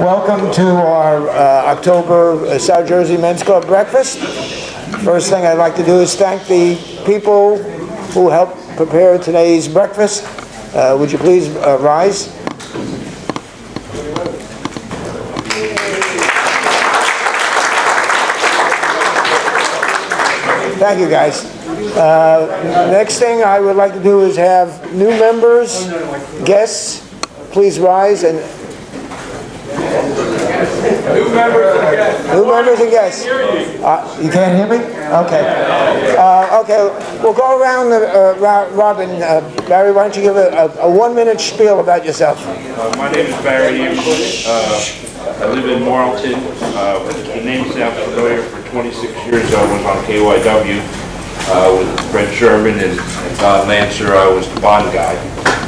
Welcome to our October South Jersey Men's Club breakfast. First thing I'd like to do is thank the people who helped prepare today's breakfast. Would you please rise? Thank you, guys. Next thing I would like to do is have new members, guests, please rise and... New members and guests. You can't hear me? Okay. Okay, we'll go around, Robin. Barry, why don't you give a 1-minute spiel about yourself? My name is Barry. I live in Marlton. The name sounds familiar. For 26 years I was on KYW with Fred Sherman and Don Lancer. I was the bond guy.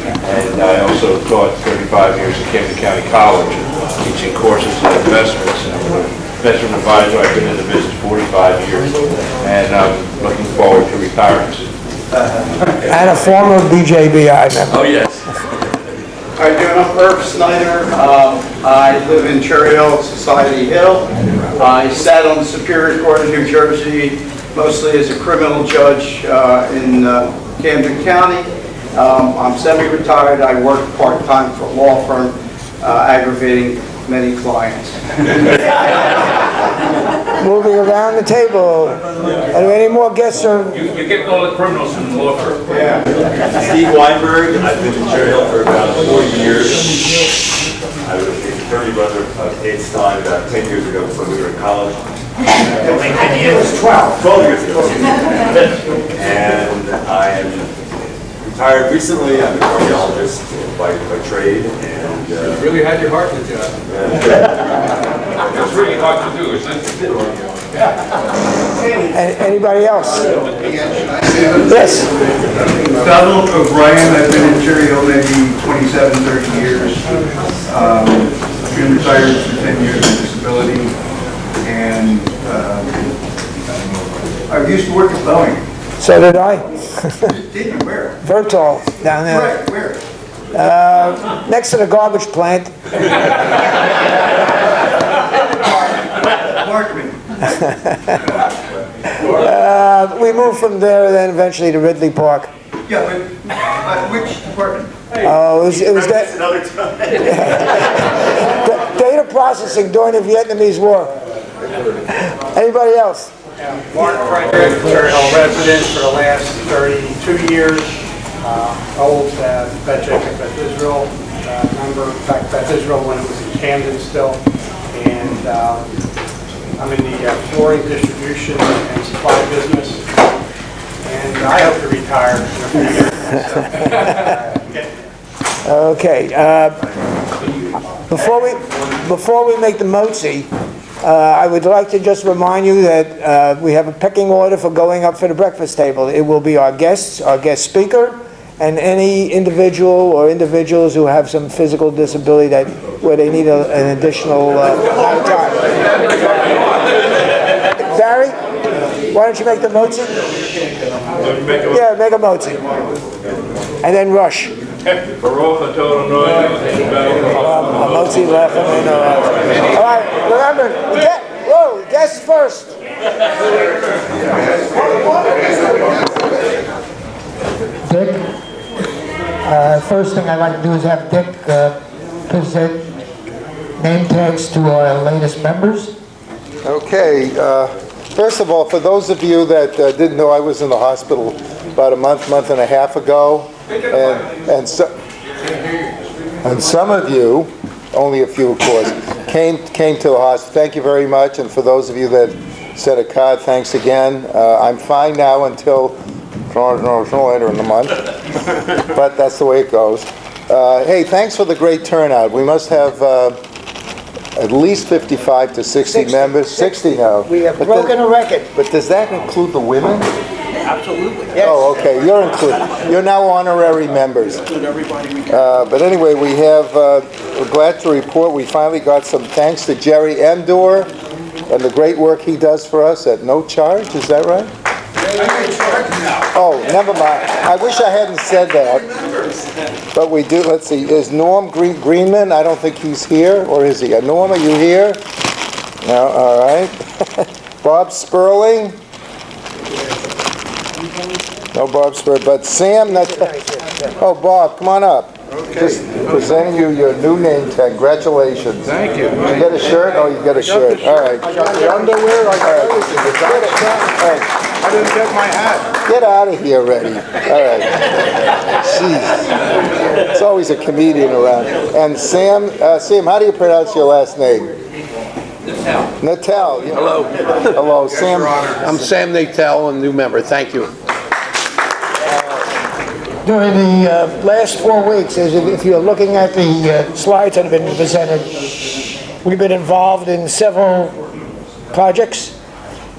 And I also taught 35 years at Camden County College, teaching courses in investments. I'm an investment advisor. I've been in the business 45 years, and I'm looking forward to retiring soon. And a former BJBI member. Oh, yes. How you doing? I'm Irv Snyder. I live in Cherry Hill, Society Hill. I sat on the Superior Court of New Jersey, mostly as a criminal judge in Camden County. I'm semi-retired. I work part-time for a law firm, aggravating many clients. Moving around the table. Are there any more guests? You're getting all the criminals from the law firm. Yeah. Steve Weinberg. I've been in Cherry Hill for about 4 years. I was the attorney brother of Ed Stein about 10 years ago before we were in college. 10 years? 12 years ago. And I am retired recently. I'm a cardiologist by trade. And you really had your heart in the job. It's really hard to do, isn't it? Anybody else? Yes. Donald O'Brien. I've been in Cherry Hill maybe 27, 30 years. I've been retired for 10 years with disability. And I used to work at Boeing. So did I. Did you? Where? Vertol, down there. Right, where? Next to the garbage plant. Markman. We moved from there then eventually to Ridley Park. Yeah, but which department? Oh, it was another time. data processing during the Vietnamese War. Anybody else? Mark Frederick, Cherry Hill resident for the last 32 years. Old Beth Jacob, Beth Israel member. In fact, Beth Israel when it was in Camden still. And I'm in the flooring distribution and supply business. And I hope to retire in a few years. Okay. Before we make the mozi, I would like to just remind you that we have a pecking order for going up for the breakfast table. It will be our guests, our guest speaker, and any individual or individuals who have some physical disability where they need an additional amount of time. Barry, why don't you make the mozi? Yeah, make a mozi. And then rush. Mozi left. All right, remember, guests first. Dick, first thing I'd like to do is have Dick present name tags to our latest members. Okay, first of all, for those of you that didn't know, I was in the hospital about a month and a half ago, and some of you, only a few of course, came to the hospital. Thank you very much, and for those of you that sent a card, thanks again. I'm fine now until later in the month, but that's the way it goes. Hey, thanks for the great turnout. We must have at least 55 to 60 members. 60 now. We have broken a record. But does that include the women? Absolutely. Yes. Oh, okay. You're included. You're now honorary members. But anyway, we're glad to report we finally got some thanks to Jerry Endor and the great work he does for us at no charge. Is that right? I get charged now. Oh, never mind. I wish I hadn't said that. But we do, let's see, is Norm Greenman? I don't think he's here, or is he? Norm, are you here? No, all right. Bob Sperling? No Bob Sperling, but Sam, oh, Bob, come on up. Just presenting you your new name tag. Congratulations. Thank you. Did you get a shirt? Oh, you got a shirt. All right. I got the underwear, I got everything. All right. I didn't get my hat. Get out of here already. All right. Jeez. There's always a comedian around. And Sam, how do you pronounce your last name? Natal. Hello. Hello, Sam. I'm Sam Natel, a new member. Thank you. During the last 4 weeks, if you're looking at the slides that have been presented, we've been involved in several projects.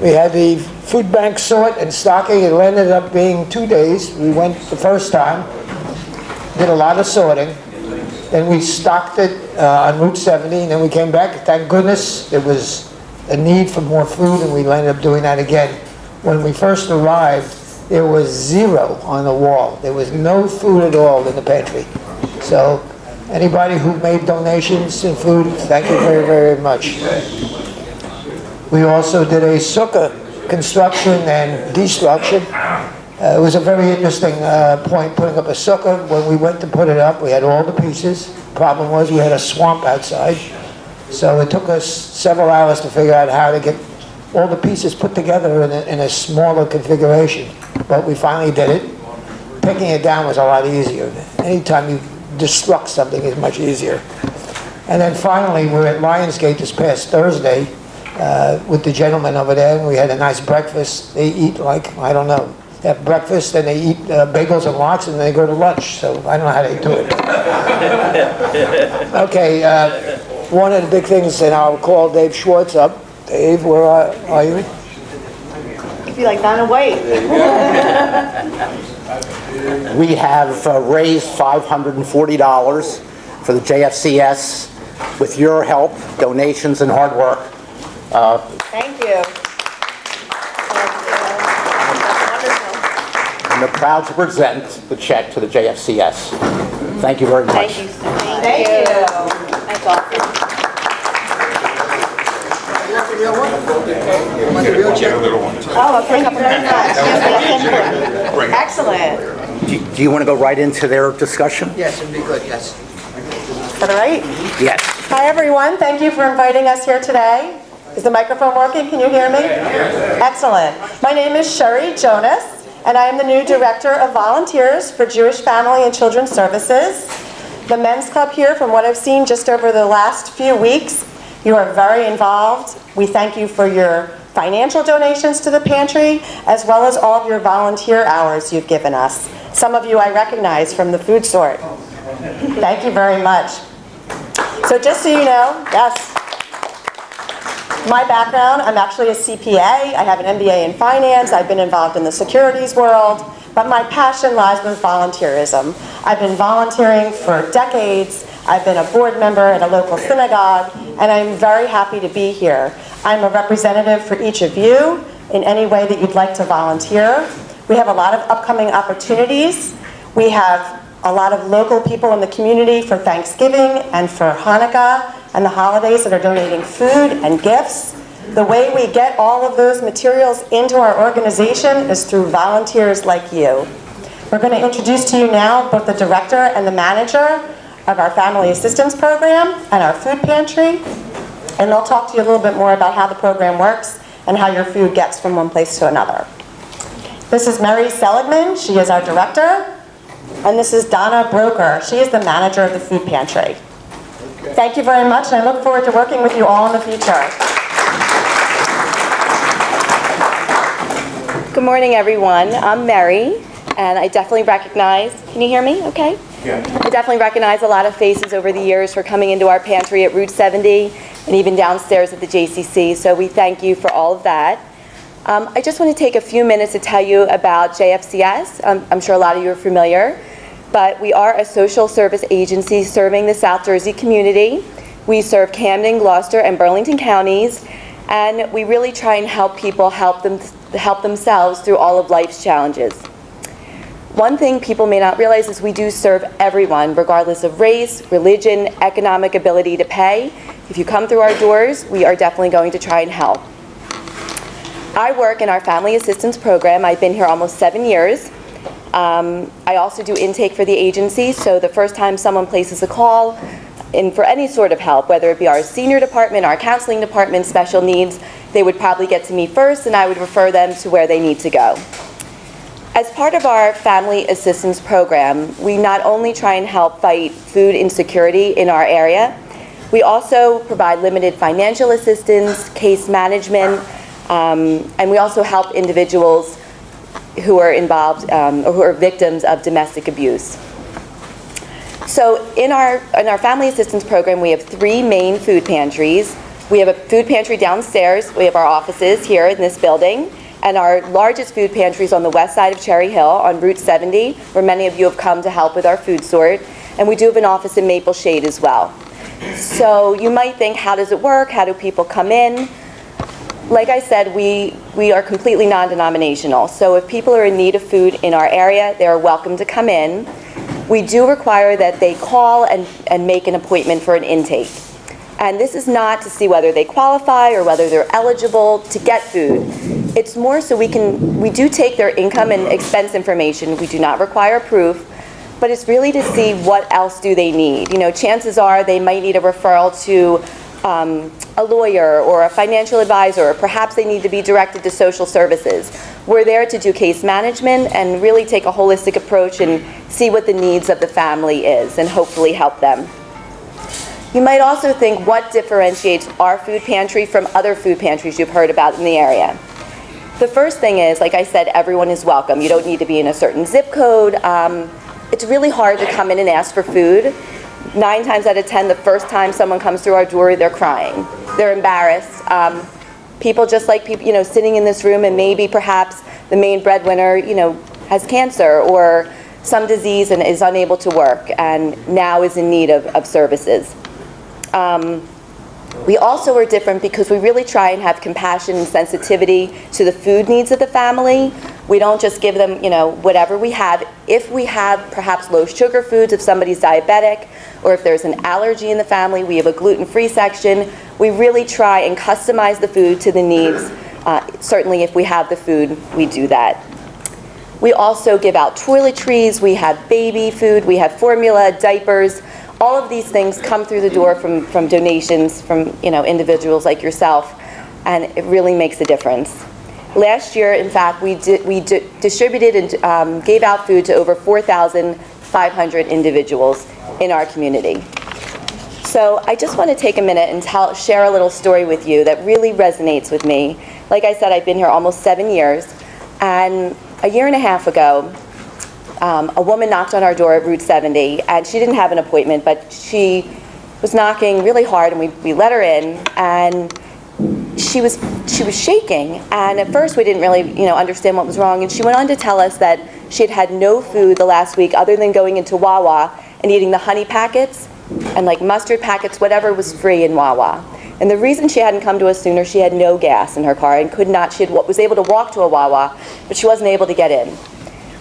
We had the food bank sort and stocking. It ended up being 2 days. We went the first time, did a lot of sorting. Then we stocked it on Route 70, and then we came back. Thank goodness there was a need for more food, and we ended up doing that again. When we first arrived, there was 0 on the wall. There was no food at all in the pantry. So anybody who made donations in food, thank you very, very much. We also did a sukkah construction and destruction. It was a very interesting point, putting up a sukkah. When we went to put it up, we had all the pieces. Problem was we had a swamp outside. So it took us several hours to figure out how to get all the pieces put together in a smaller configuration. But we finally did it. Picking it down was a lot easier. Anytime you destruct something is much easier. And then finally, we're at Lionsgate this past Thursday with the gentleman over there, and we had a nice breakfast. They eat like, I don't know, they have breakfast, then they eat bagels and lox, and then they go to lunch. So I don't know how they do it. Okay, one of the big things, and I'll call Dave Schwartz up. Dave, where are you? I feel like Donna White. We have raised $540 for the JFCS with your help, donations, and hard work. Thank you. And we're proud to present the check to the JFCS. Thank you very much. Thank you. Thank you. That's awesome. Oh, thank you very much. Excellent. Do you want to go right into their discussion? Yes, it'd be good, yes. Is that all right? Yes. Hi, everyone. Thank you for inviting us here today. Is the microphone working? Can you hear me? Excellent. My name is Sherry Jonas, and I am the new Director of Volunteers for Jewish Family and Children's Services. The Men's Club here, from what I've seen just over the last few weeks, you are very involved. We thank you for your financial donations to the pantry, as well as all of your volunteer hours you've given us. Some of you I recognize from the food sort. Thank you very much. So just so you know, yes, my background, I'm actually a CPA. I have an MBA in finance. I've been involved in the securities world, but my passion lies with volunteerism. I've been volunteering for decades. I've been a board member at a local synagogue, and I'm very happy to be here. I'm a representative for each of you in any way that you'd like to volunteer. We have a lot of upcoming opportunities. We have a lot of local people in the community for Thanksgiving and for Hanukkah and the holidays that are donating food and gifts. The way we get all of those materials into our organization is through volunteers like you. We're going to introduce to you now both the director and the manager of our Family Assistance Program and our food pantry. And they'll talk to you a little bit more about how the program works and how your food gets from one place to another. This is Mary Seligman. She is our director. And this is Donna Broker. She is the manager of the food pantry. Thank you very much, and I look forward to working with you all in the future. Good morning, everyone. I'm Mary, and I definitely recognize, can you hear me okay? Yeah. I definitely recognize a lot of faces over the years for coming into our pantry at Route 70 and even downstairs at the JCC, so we thank you for all of that. I just want to take a few minutes to tell you about JFCS. I'm sure a lot of you are familiar, but we are a social service agency serving the South Jersey community. We serve Camden, Gloucester, and Burlington counties, and we really try and help people help themselves through all of life's challenges. One thing people may not realize is we do serve everyone, regardless of race, religion, economic ability to pay. If you come through our doors, we are definitely going to try and help. I work in our family assistance program. I've been here almost 7 years. I also do intake for the agency, so the first time someone places a call in for any sort of help, whether it be our senior department, our counseling department, special needs, they would probably get to me first, and I would refer them to where they need to go. As part of our family assistance program, we not only try and help fight food insecurity in our area, we also provide limited financial assistance, case management, and we also help individuals who are involved or who are victims of domestic abuse. So in our family assistance program, we have 3 main food pantries. We have a food pantry downstairs. We have our offices here in this building. And our largest food pantry is on the west side of Cherry Hill on Route 70, where many of you have come to help with our food sort. And we do have an office in Maple Shade as well. So you might think, how does it work? How do people come in? Like I said, we are completely non-denominational. So if people are in need of food in our area, they're welcome to come in. We do require that they call and make an appointment for an intake. And this is not to see whether they qualify or whether they're eligible to get food. It's more so we do take their income and expense information. We do not require proof, but it's really to see what else do they need. You know, chances are they might need a referral to a lawyer or a financial advisor, or perhaps they need to be directed to social services. We're there to do case management and really take a holistic approach and see what the needs of the family is and hopefully help them. You might also think, what differentiates our food pantry from other food pantries you've heard about in the area? The first thing is, like I said, everyone is welcome. You don't need to be in a certain zip code. It's really hard to come in and ask for food. 9 times out of 10, the first time someone comes through our door, they're crying. They're embarrassed. People just like people, sitting in this room, and maybe perhaps the main breadwinner, has cancer or some disease and is unable to work and now is in need of services. We also are different because we really try and have compassion and sensitivity to the food needs of the family. We don't just give them, whatever we have. If we have perhaps low sugar foods, if somebody's diabetic, or if there's an allergy in the family, we have a gluten-free section. We really try and customize the food to the needs. Certainly if we have the food, we do that. We also give out toiletries, we have baby food, we have formula, diapers. All of these things come through the door from donations from individuals like yourself, and it really makes a difference. Last year, in fact, we distributed and gave out food to over 4,500 individuals in our community. So I just want to take a minute and share a little story with you that really resonates with me. Like I said, I've been here almost 7 years, and a year and a half ago, a woman knocked on our door at Route 70, and she didn't have an appointment, but she was knocking really hard, and we let her in, and she was shaking, and at first we didn't really understand what was wrong, and she went on to tell us that she had had no food the last week other than going into Wawa and eating the honey packets and like mustard packets, whatever was free in Wawa. And the reason she hadn't come to us sooner, she had no gas in her car and was able to walk to a Wawa, but she wasn't able to get in.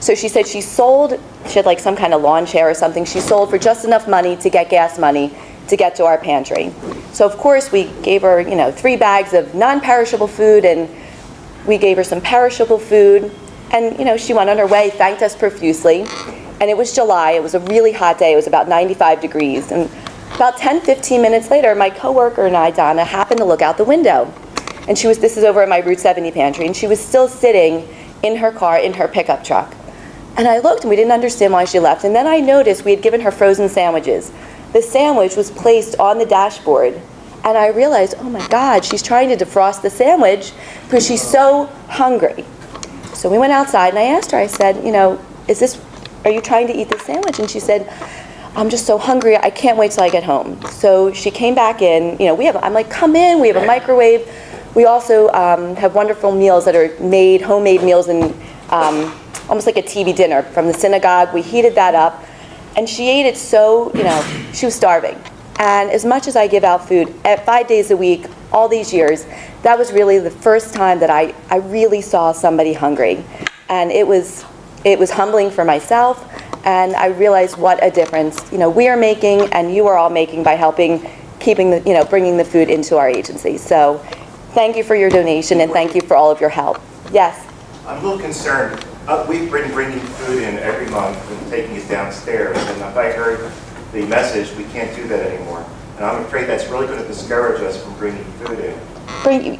So she said she had like some kind of lawn chair or something, she sold for just enough money to get gas money to get to our pantry. So of course we gave her 3 bags of non-perishable food, and we gave her some perishable food, and she went on her way, thanked us profusely. And it was July, it was a really hot day, it was about 95 degrees, and about 10-15 minutes later, my coworker and I, Donna, happened to look out the window. And this is over at my Route 70 pantry, and she was still sitting in her car, in her pickup truck. And I looked, and we didn't understand why she left. And then I noticed we had given her frozen sandwiches. The sandwich was placed on the dashboard. And I realized, oh my God, she's trying to defrost the sandwich because she's so hungry. So we went outside, and I asked her, I said, are you trying to eat this sandwich? And she said, I'm just so hungry, I can't wait till I get home. So she came back in, I'm like, come in, we have a microwave. We also have wonderful meals that are homemade meals, and almost like a TV dinner from the synagogue. We heated that up, and she ate it so, she was starving. And as much as I give out food 5 days a week, all these years, that was really the first time that I really saw somebody hungry. And it was it was humbling for myself, and I realized what a difference, we are making and you are all making by helping keeping the, bringing the food into our agency. So thank you for your donation and thank you for all of your help. Yes? I'm a little concerned. We've been bringing food in every month and taking it downstairs, and if I heard the message, we can't do that anymore. And I'm afraid that's really going to discourage us from bringing food in.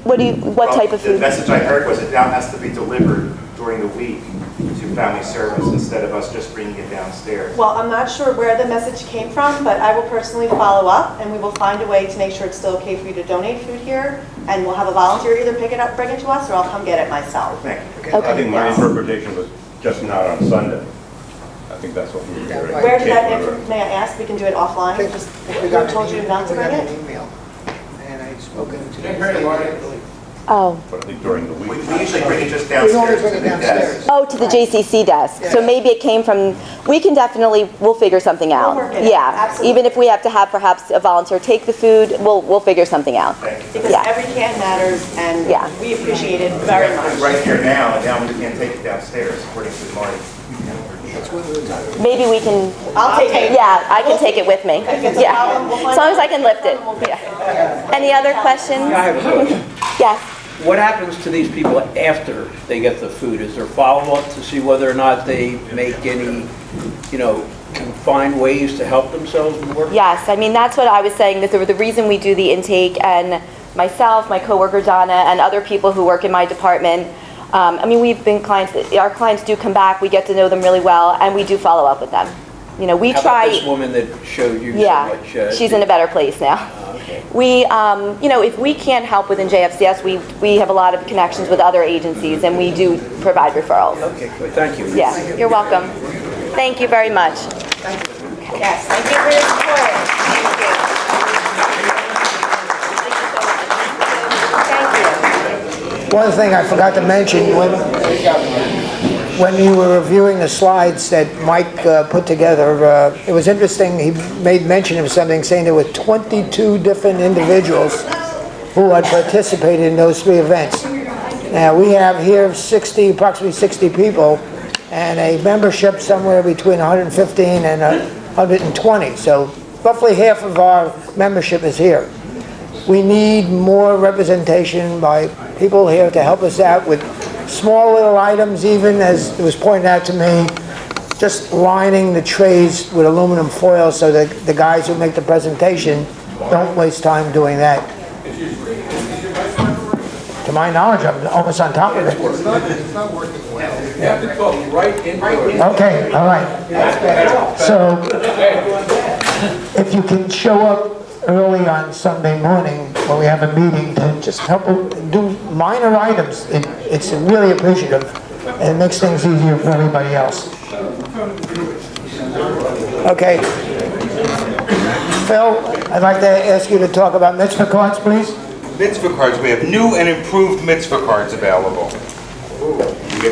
What type of food? The message I heard was it now has to be delivered during the week to family service instead of us just bringing it downstairs. Well, I'm not sure where the message came from, but I will personally follow up, and we will find a way to make sure it's still okay for you to donate food here, and we'll have a volunteer either pick it up, bring it to us, or I'll come get it myself. Thank you. Okay. I think my interpretation was just not on Sunday. I think that's what we were hearing. Where did that, may I ask, we can do it offline? Just, We who told you not to we bring got it? an email, and I'd spoken to the Oh. But I think during the We week. usually bring it just We only downstairs bring to it the downstairs. desk. Oh, to the JCC desk. So Yeah. maybe it came from, we'll figure something out. We'll work it out, Yeah, absolutely. even if we have to have perhaps a volunteer take the food, we'll figure something out. Thank you. Because Yeah. every can matters, and Yeah. we appreciate it very much. Right here now, and now we can't take it downstairs, according to Marty. Maybe we can, I'll take it. yeah, I can take it with me. If it's a Yeah, problem, we'll find as long as out. I can lift it. Yeah. Any other questions? I have a question. Yes. What happens to these people after they get the food? Is there follow-up to see whether or not they make any, can find ways to help themselves more? Yes, I mean, that's what I was saying, that the reason we do the intake, and myself, my coworker Donna, and other people who work in my department, we've been our clients do come back, we get to know them really well, and we do follow up with them. We How about try. this woman that showed you so Yeah, much? she's in a better place now. Okay. We, if we can't help within JFCS, we have a lot of connections with other agencies, and we do provide referrals. Okay, good, thank you. Yeah, you're welcome. Thank you very much. Yes, thank you for your support. Thank you. One thing I forgot to mention, when you were reviewing the slides that Mike put together, it was interesting, he made mention of something saying there were 22 different individuals who had participated in those 3 events. Now, we have here approximately 60 people, and a membership somewhere between 115 and 120, so roughly half of our membership is here. We need more representation by people here to help us out with small little items, even as it was pointed out to me, just lining the trays with aluminum foil so that the guys who make the presentation don't waste time doing that. To my knowledge, I'm almost on top of it. It's not working well. You have to talk right into it. Okay, all right. So, if you can show up early on Sunday morning when we have a meeting to just help do minor items, it's really appreciative, and it makes things easier for everybody else. Okay. Phil, I'd like to ask you to talk about mitzvah cards, please. Mitzvah cards, we have new and improved mitzvah cards available.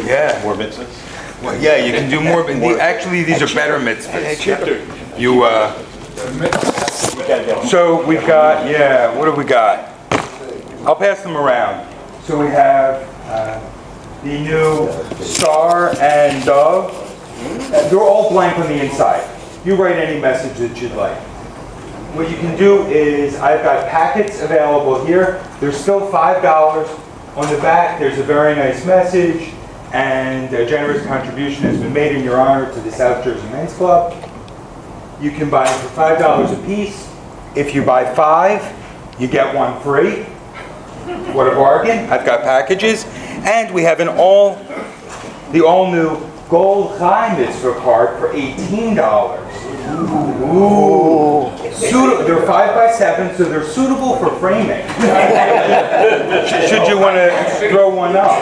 Yeah. More mitzvahs? Well, yeah, you can do more, but actually these are better mitzvahs. So we've got, what do we got? I'll pass them around. So we have the new star and dove. They're all blank on the inside. You write any message that you'd like. What you can do is, I've got packets available here. They're still $5. On the back, there's a very nice message, and a generous contribution has been made in your honor to the South Jersey Men's Club. You can buy them for $5 a piece. If you buy 5, you get 1 free. What a bargain. I've got packages. And we have the all-new Gold Chai Mitzvah card for $18. Ooh. They're 5x7, so they're suitable for framing. Should you want to throw one up.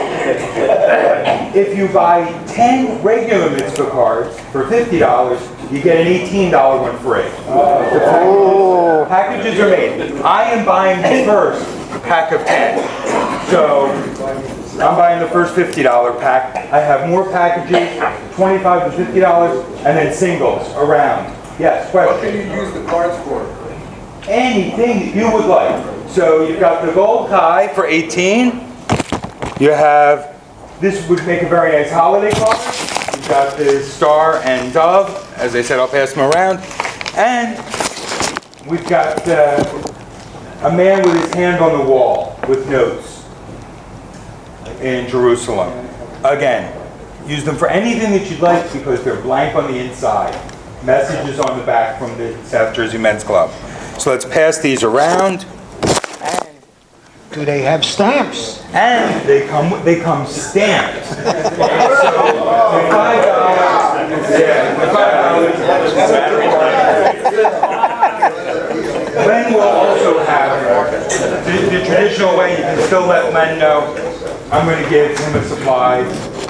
If you buy 10 regular mitzvah cards for $50, you get an $18 one free. The packages are made. I am buying the first pack of 10. So I'm buying the first $50 pack. I have more packages, $25 to $50, and then singles around. Yes, question? What can you use the cards for? Anything that you would like. So you've got the Gold Chai for $18. You have, this would make a very nice holiday card. You've got the star and dove. As I said, I'll pass them around. And we've got a man with his hand on the wall with notes in Jerusalem. Again, use them for anything that you'd like because they're blank on the inside. Messages on the back from the South Jersey Men's Club. So let's pass these around. Do they have stamps? And they come stamped. So, the $5, Len will also have the traditional way. You can still let Len know. I'm going to give him a supply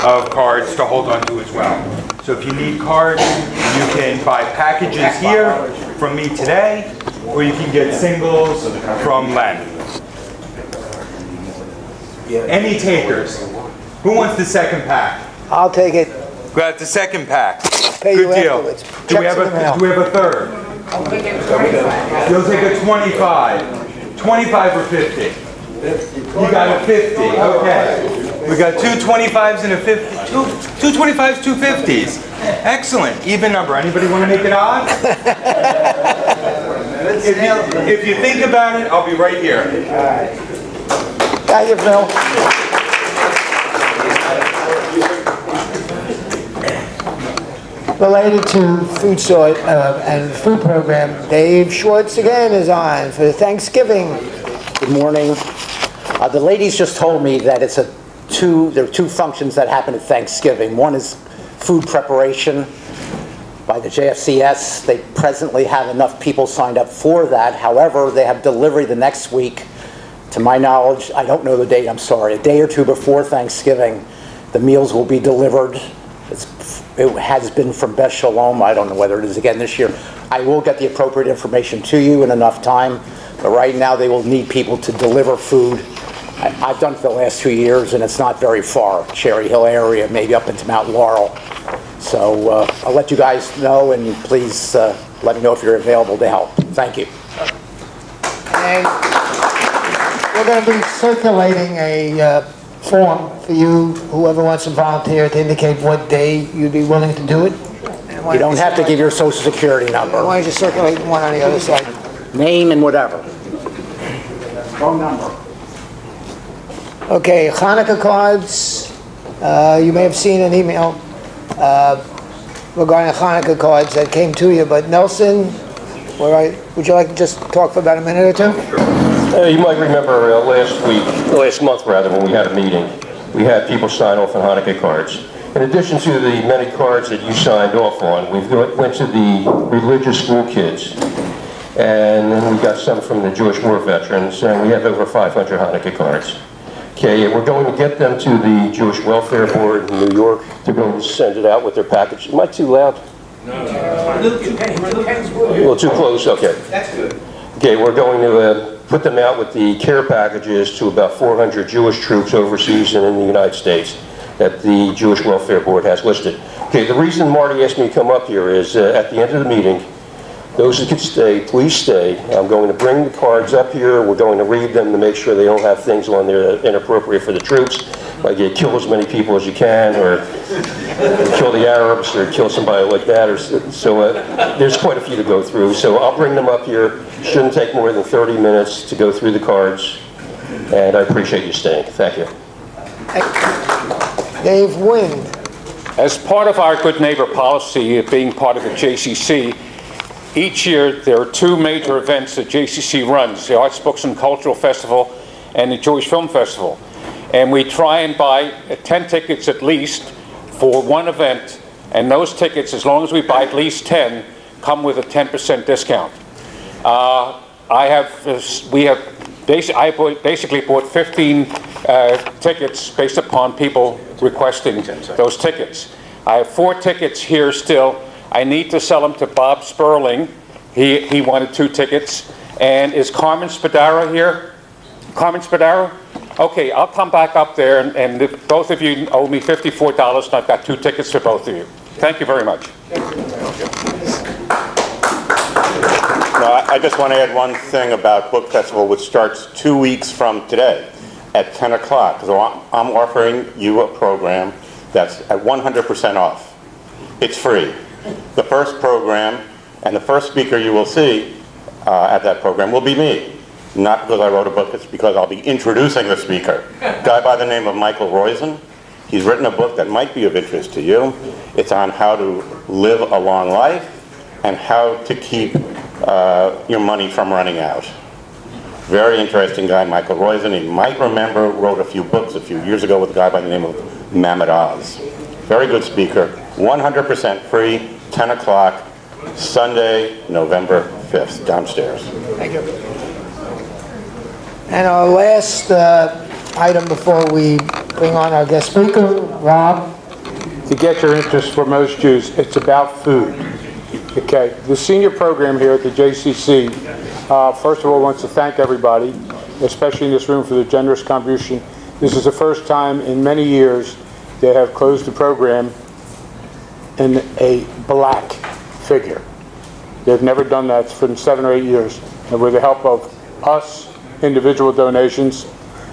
of cards to hold on to as well. So if you need cards, you can buy packages here from me today, or you can get singles from Len. Any takers? Who wants the second pack? I'll take it. Got the second pack. Pay you Good deal. afterwards. Do we have Checks in the mail. a third? You'll take a 25. 25 or 50? You got a 50. Okay. We got two 25s and a 50. Two 25s, two 50s. Excellent. Even number. Anybody want to make it odd? If you think about it, I'll be right here. Got you, Phil. Related to food sort and food program, Dave Schwartz again is on for Thanksgiving. Good morning. The ladies just told me that there are two functions that happen at Thanksgiving. One is food preparation by the JFCS. They presently have enough people signed up for that. However, they have delivery the next week. To my knowledge, I don't know the date, I'm sorry, a day or two before Thanksgiving, the meals will be delivered. It has been from Beth Shalom. I don't know whether it is again this year. I will get the appropriate information to you in enough time, but right now they will need people to deliver food. I've done it for the last 2 years, and it's not very far, Cherry Hill area, maybe up into Mount Laurel. So I'll let you guys know, and please let me know if you're available to help. Thank you. And we're going to be circulating a form for you, whoever wants to volunteer, to indicate what day you'd be willing to do it. You don't have to give your social security number. Why don't you circulate one on the other side? Name and whatever. Phone number. Okay, Hanukkah cards. You may have seen an email regarding Hanukkah cards that came to you, but Nelson, would you like to just talk for about a minute or two? You might remember last month when we had a meeting, we had people sign off on Hanukkah cards. In addition to the many cards that you signed off on, we went to the religious school kids, and then we got some from the Jewish war veterans, and we have over 500 Hanukkah cards. Okay, and we're going to get them to the Jewish Welfare Board in New York. They're going to send it out with their package. Am I too loud? No. A little too close, okay. That's good. Okay, we're going to put them out with the care packages to about 400 Jewish troops overseas and in the United States that the Jewish Welfare Board has listed. Okay, the reason Marty asked me to come up here is at the end of the meeting, those who can stay, please stay. I'm going to bring the cards up here. We're going to read them to make sure they don't have things on there that are inappropriate for the troops. Like you kill as many people as you can, or kill the Arabs, or kill somebody like that. There's quite a few to go through. So I'll bring them up here. Shouldn't take more than 30 minutes to go through the cards. And I appreciate you staying. Thank you. Dave Wind. As part of our Good Neighbor policy of being part of the JCC, each year there are two major events that JCC runs, the Arts, Books, and Cultural Festival and the Jewish Film Festival. And we try and buy 10 tickets at least for one event, and those tickets, as long as we buy at least 10, come with a 10% discount. I basically bought 15 tickets based upon people requesting those tickets. I have 4 tickets here still. I need to sell them to Bob Sperling. He wanted 2 tickets. And is Carmen Spadaro here? Carmen Spadaro? Okay, I'll come back up there, and if both of you owe me $54, and I've got 2 tickets for both of you. Thank you very much. I just want to add one thing about Book Festival, which starts 2 weeks from today at 10 o'clock. So I'm offering you a program that's at 100% off. It's free. The first program and the first speaker you will see at that program will be me. Not because I wrote a book, it's because I'll be introducing the speaker. A guy by the name of Michael Roizen. He's written a book that might be of interest to you. It's on how to live a long life and how to keep your money from running out. Very interesting guy, Michael Roizen. You might remember, wrote a few books a few years ago with a guy by the name of Mehmet Oz. Very good speaker, 100% free, 10 o'clock, Sunday, November 5th, downstairs. Thank you. And our last item before we bring on our guest speaker, Rob. To get your interest for most Jews, it's about food. Okay, the senior program here at the JCC, first of all, wants to thank everybody, especially in this room, for the generous contribution. This is the first time in many years they have closed the program in a black figure. They've never done that for 7 or 8 years, and with the help of us, individual donations.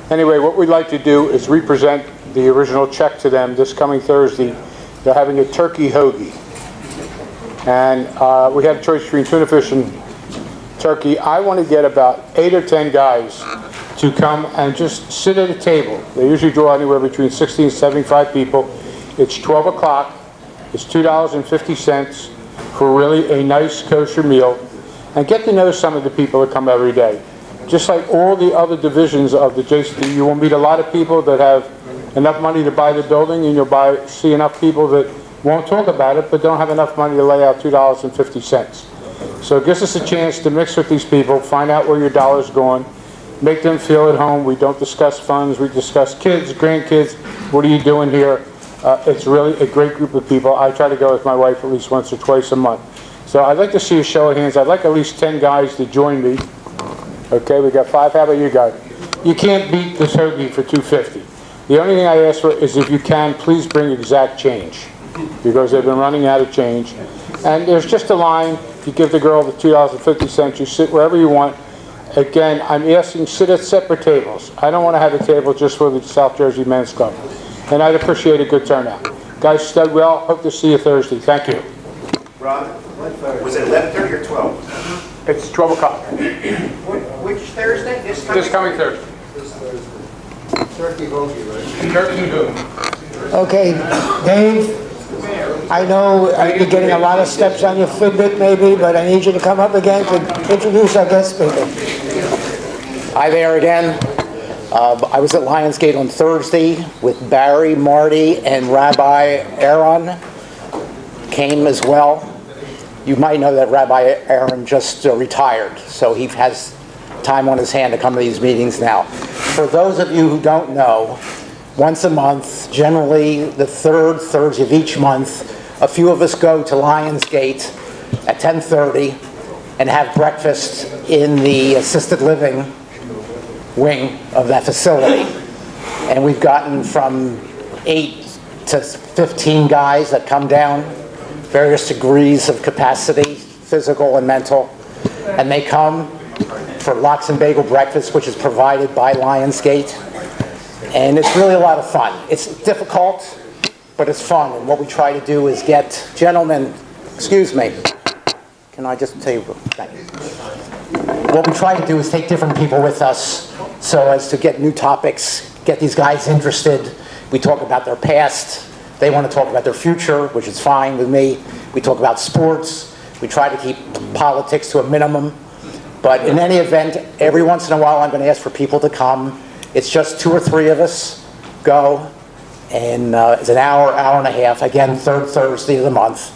Anyway, what we'd like to do is represent the original check to them this coming Thursday. They're having a turkey hoagie. And we had a choice between tuna fish and turkey. I want to get about 8 or 10 guys to come and just sit at a table. They usually draw anywhere between 60 and 75 people. It's 12 o'clock. It's $2.50 for really a nice kosher meal. And get to know some of the people that come every day. Just like all the other divisions of the JCD, you will meet a lot of people that have enough money to buy the building, and you'll see enough people that won't talk about it, but don't have enough money to lay out $2.50. So it gives us a chance to mix with these people, find out where your dollar's going, make them feel at home. We don't discuss funds, we discuss kids, grandkids, what are you doing here? It's really a great group of people. I try to go with my wife at least once or twice a month. So I'd like to see a show of hands. I'd like at least 10 guys to join me. Okay, we got 5. How about you guys? You can't beat this hoagie for $2.50. The only thing I ask for is, if you can, please bring exact change, because they've been running out of change. And there's just a line. You give the girl the $2.50. You sit wherever you want. Again, I'm asking, sit at separate tables. I don't want to have a table just for the South Jersey Men's Club. And I'd appreciate a good turnout. Guys, stud well. Hope to see you Thursday. Thank you. Ron, was it 11:30 or 12? It's 12 o'clock. Which Thursday? This coming Thursday. Turkey hoagie, right? Turkey hoagie. Okay, Dave, I know you're getting a lot of steps on your Fitbit maybe, but I need you to come up again to introduce our guest speaker. Hi there again. I was at Lionsgate on Thursday with Barry, Marty, and Rabbi Aaron came as well. You might know that Rabbi Aaron just retired, so he has time on his hand to come to these meetings now. For those of you who don't know, once a month, generally the third Thursday of each month, a few of us go to Lionsgate at 10:30 and have breakfast in the assisted living wing of that facility. And we've gotten from 8 to 15 guys that come down, various degrees of capacity, physical and mental. And they come for lox and bagel breakfast, which is provided by Lionsgate. And it's really a lot of fun. It's difficult, but it's fun. And what we try to do is get gentlemen, excuse me, can I just tell you, thank you. What we try to do is take different people with us so as to get new topics, get these guys interested. We talk about their past. They want to talk about their future, which is fine with me. We talk about sports. We try to keep politics to a minimum. But in any event, every once in a while I'm going to ask for people to come. It's just 2 or 3 of us go. And it's an hour, hour and a half. Again, third Thursday of the month.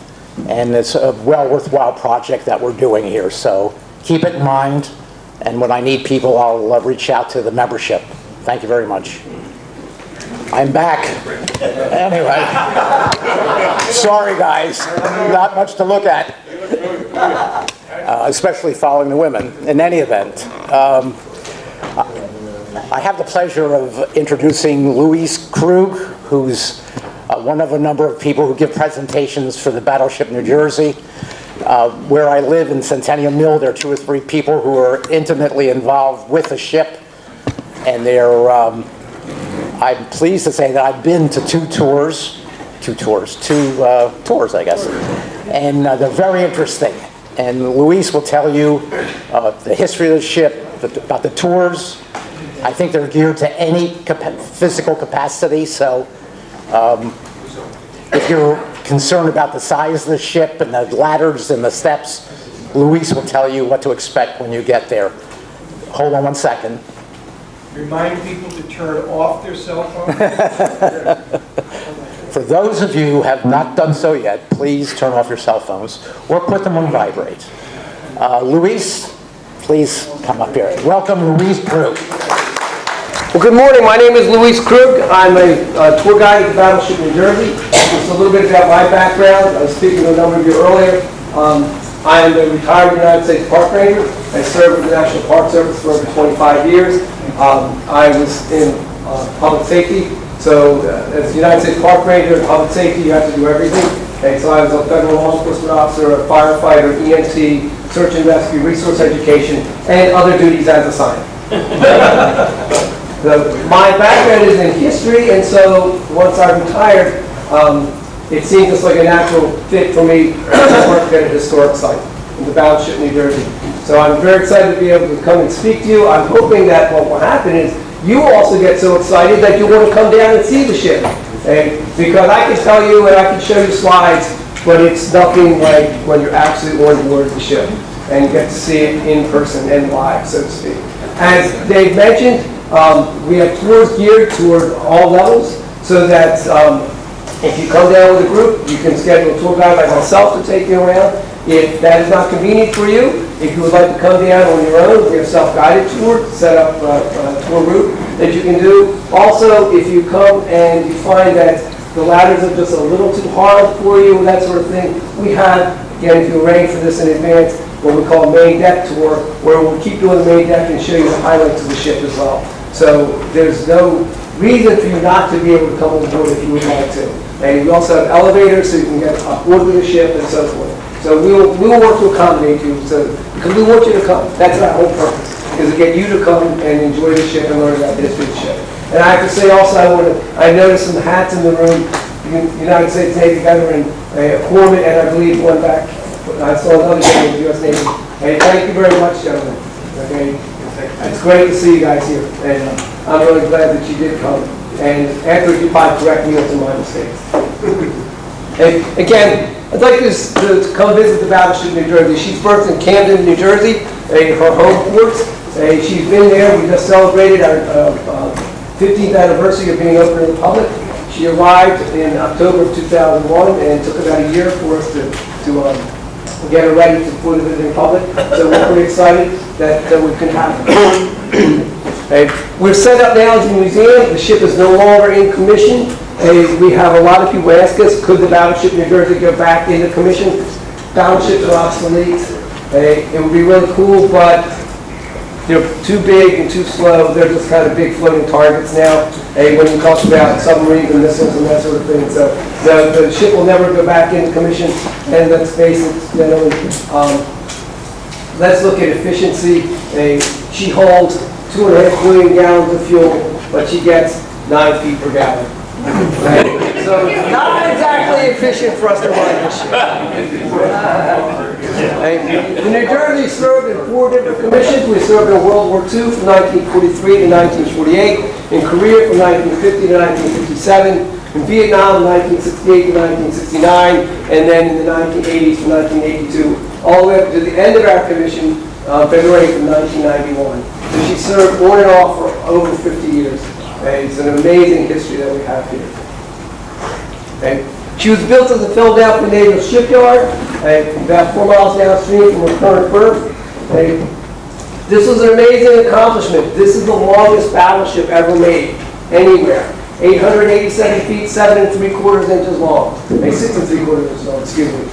And it's a well worthwhile project that we're doing here. So keep it in mind. And when I need people, I'll reach out to the membership. Thank you very much. I'm back. Anyway. Sorry, guys. Not much to look at. Especially following the women. In any event, I have the pleasure of introducing Louise Krug, who's one of a number of people who give presentations for the Battleship New Jersey. Where I live in Centennial Mill, there are 2 or 3 people who are intimately involved with the ship, and they're, I'm pleased to say that I've been to 2 tours, two tours, I guess. And they're very interesting. And Luis will tell you the history of the ship, about the tours. I think they're geared to any physical capacity, so if you're concerned about the size of the ship and the ladders and the steps, Luis will tell you what to expect when you get there. Hold on one second. Remind people to turn off their cell phones. For those of you who have not done so yet, please turn off your cell phones or put them on vibrate. Luis, please come up here. Welcome, Luis Krug. Well, good morning. My name is Luis Krug. I'm a tour guide at the Battleship New Jersey. Just a little bit about my background. I was speaking to a number of you earlier. I am a retired United States Park Ranger. I served with the National Park Service for over 25 years. I was in public safety. So as a United States Park Ranger in public safety, you have to do everything. Okay, so I was a federal law enforcement officer, a firefighter, EMT, search and rescue, resource education, and other duties as assigned. My background is in history, and so once I retired, it seemed just like a natural fit for me to work at a historic site in the Battleship New Jersey. So I'm very excited to be able to come and speak to you. I'm hoping that what will happen is you also get so excited that you want to come down and see the ship. Because I can tell you and I can show you slides, but it's nothing like when you're actually on board the ship and you get to see it in person and live, so to speak. As Dave mentioned, we have tours geared toward all levels, so that if you come down with a group, you can schedule a tour guide like myself to take you around. If that is not convenient for you, if you would like to come down on your own, we have self-guided tour, set up a tour route that you can do. Also, if you come and you find that the ladders are just a little too hard for you and that sort of thing, we have, again, if you arrange for this in advance, what we call a main deck tour, where we'll keep doing the main deck and show you the highlights of the ship as well. So there's no reason for you not to be able to come on board if you would like to. And we also have elevators so you can get aboard with the ship and so forth. So we will work to accommodate you, because we want you to come. That's our whole purpose, is to get you to come and enjoy the ship and learn about the history of the ship. And I have to say also, I noticed some hats in the room. United States Navy veteran, corpsman, and I believe one back. I saw another guy in the U.S. Navy. Hey, thank you very much, gentlemen. Okay, it's great to see you guys here, and I'm really glad that you did come. And after you probably correct me on some of my mistakes. And again, I'd like to come visit the Battleship New Jersey. She's berthed in Camden, New Jersey, her home port. She's been there. We just celebrated our 15th anniversary of being open to the public. She arrived in October of 2001 and took about a year for us to get her ready for the visiting public. So we're pretty excited that we can have her. We're set up now as a museum. The ship is no longer in commission. We have a lot of people ask us, could the Battleship New Jersey go back into commission? Battleships are obsolete. It would be really cool, but they're too big and too slow. They're just kind of big floating targets now. When you talk about submarines and missiles and that sort of thing. So the ship will never go back into commission. And let's face it, let's look at efficiency. She holds 2.5 million gallons of fuel, but she gets 9 feet per gallon. So not exactly efficient for us to run this ship. The New Jersey served in 4 different commissions. We served in World War II from 1943 to 1948, in Korea from 1950 to 1957, in Vietnam from 1968 to 1969, and then in the 1980s from 1982, all the way up to the end of our commission, February from 1991. So she served on and off for over 50 years. It's an amazing history that we have here. She was built at the Philadelphia Naval Shipyard, about 4 miles downstream from her current berth. This was an amazing accomplishment. This is the longest battleship ever made anywhere. 887 feet, 7 3/4 inches long. 6 3/4 inches long, excuse me.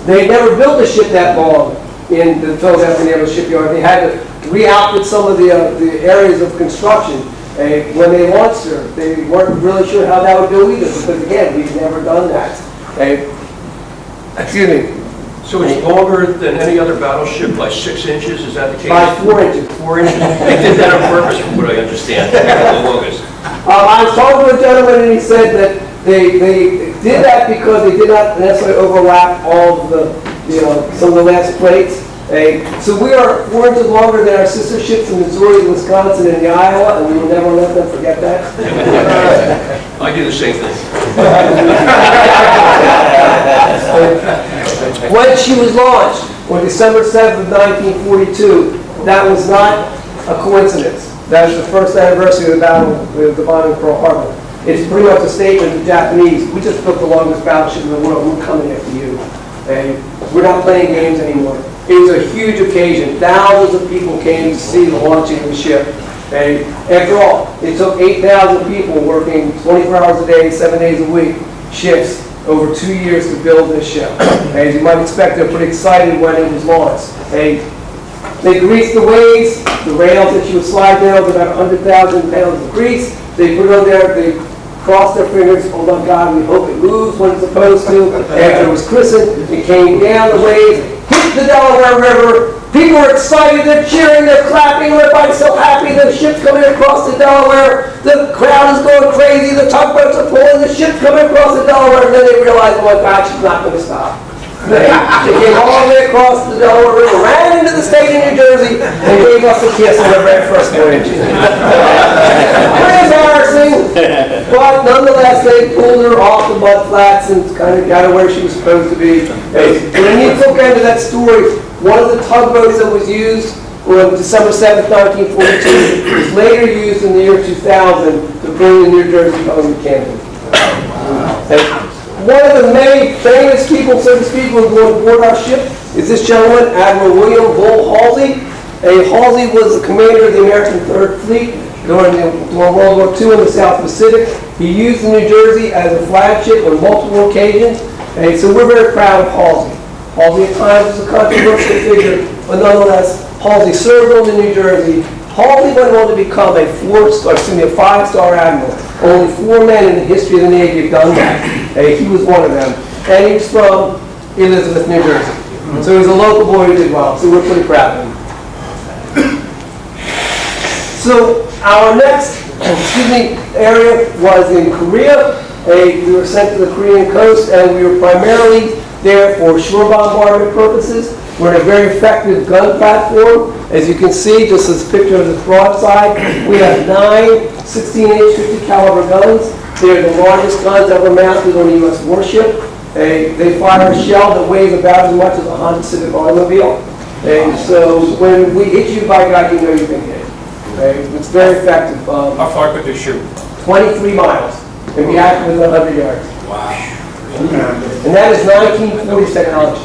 They never built a ship that long in the Philadelphia Naval Shipyard. They had to re-outfit some of the areas of construction. When they launched her, they weren't really sure how that would go either, because again, we've never done that. Excuse me. So it's longer than any other battleship by 6 inches, is that the case? By 4 inches. 4 inches? They did that on purpose, from what I understand, the longest. I was talking to a gentleman and he said that they Did that because they did not necessarily overlap all of the, some of the last plates. So we are 4 inches longer than our sister ships in Missouri, Wisconsin, and Iowa, and we will never let them forget that. I do the same thing. When she was launched on December 7th of 1942, that was not a coincidence. That was the first anniversary of the battle with the bombing of Pearl Harbor. It's pretty much a statement to the Japanese, we just built the longest battleship in the world, we're coming after you. And we're not playing games anymore. It was a huge occasion. Thousands of people came to see the launching of the ship. And after all, it took 8,000 people working 24 hours a day, 7 days a week, shifts, over 2 years to build this ship. As you might expect, they're pretty excited when it was launched. They greased the ways, the rails that you would slide down with about 100,000 pounds of grease. They put it on there, they crossed their fingers, oh my God, we hope it moves when it's supposed to. After it was christened, it came down the waves, hit the Delaware River. People are excited, they're cheering, they're clapping, everybody's so happy, the ship's coming across the Delaware, the crowd is going crazy, the tugboats are pulling, the ship's coming across the Delaware, and then they realize, oh my God, she's not going to stop. They came all the way across the Delaware River, ran into the state of New Jersey, and gave us a kiss on the very first voyage. Pretty embarrassing, but nonetheless, they pulled her off the mud flats and kind of got her where she was supposed to be. When you look into that story, one of the tugboats that was used on December 7th, 1942, was later used in the year 2000 to bring the New Jersey home to Camden. One of the many famous people, so to speak, who were on board our ship is this gentleman, Admiral William Bull Halsey. Halsey was the commander of the American Third Fleet during World War II in the South Pacific. He used the New Jersey as a flagship on multiple occasions, and so we're very proud of Halsey. Halsey at times was a controversial figure, but nonetheless, Halsey served on the New Jersey. Halsey went on to become a 5-star admiral. Only 4 men in the history of the Navy have done that. He was one of them. And he was from Elizabeth, New Jersey. So he's a local boy who did well. So we're pretty proud of him. So our next area was in Korea. We were sent to the Korean coast, and we were primarily there for shore bombardment purposes. We're in a very effective gun platform. As you can see, just as a picture of the broadside, we have 9 16-inch 50 caliber guns. They're the largest guns ever mounted on a U.S. warship. They fire a shell that weighs about as much as a Honda Civic automobile. And so when we hit you, by God, you know you've been hit. It's very effective. How far could they shoot? 23 miles and be accurate within 100 yards. Wow. And that is 1940 technology.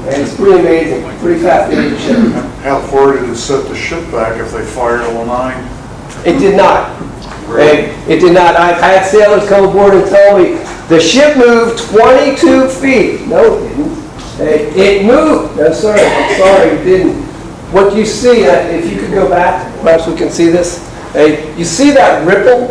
And it's pretty amazing, pretty fascinating ship. How far did it set the ship back if they fired all 9? It did not. It did not. I've had sailors come aboard and tell me the ship moved 22 feet. No, it didn't. It moved. No, sir. I'm sorry, it didn't. What you see, if you could go back, perhaps we can see this. You see that ripple?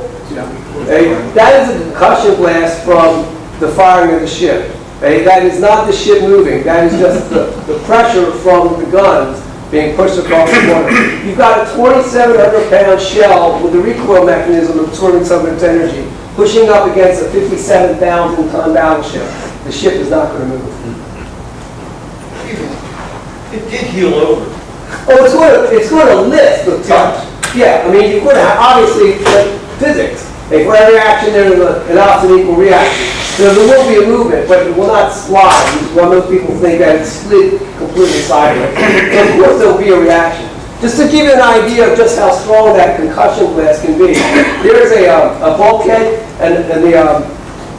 That is a concussion blast from the firing of the ship. That is not the ship moving. That is just the pressure from the guns being pushed across the water. You've got a 2,700-pound shell with a recoil mechanism absorbing some of its energy, pushing up against a 57,000-ton battleship. The ship is not going to move. It did heel over. Oh, it's going to lift the touch. Yeah, I mean, you're going to have, obviously, physics. For every action, there's an opposite equal reaction. So there will be a movement, but it will not slide. While most people think that it slid completely sideways. So of course, there will be a reaction. Just to give you an idea of just how strong that concussion blast can be, there's a bulkhead and the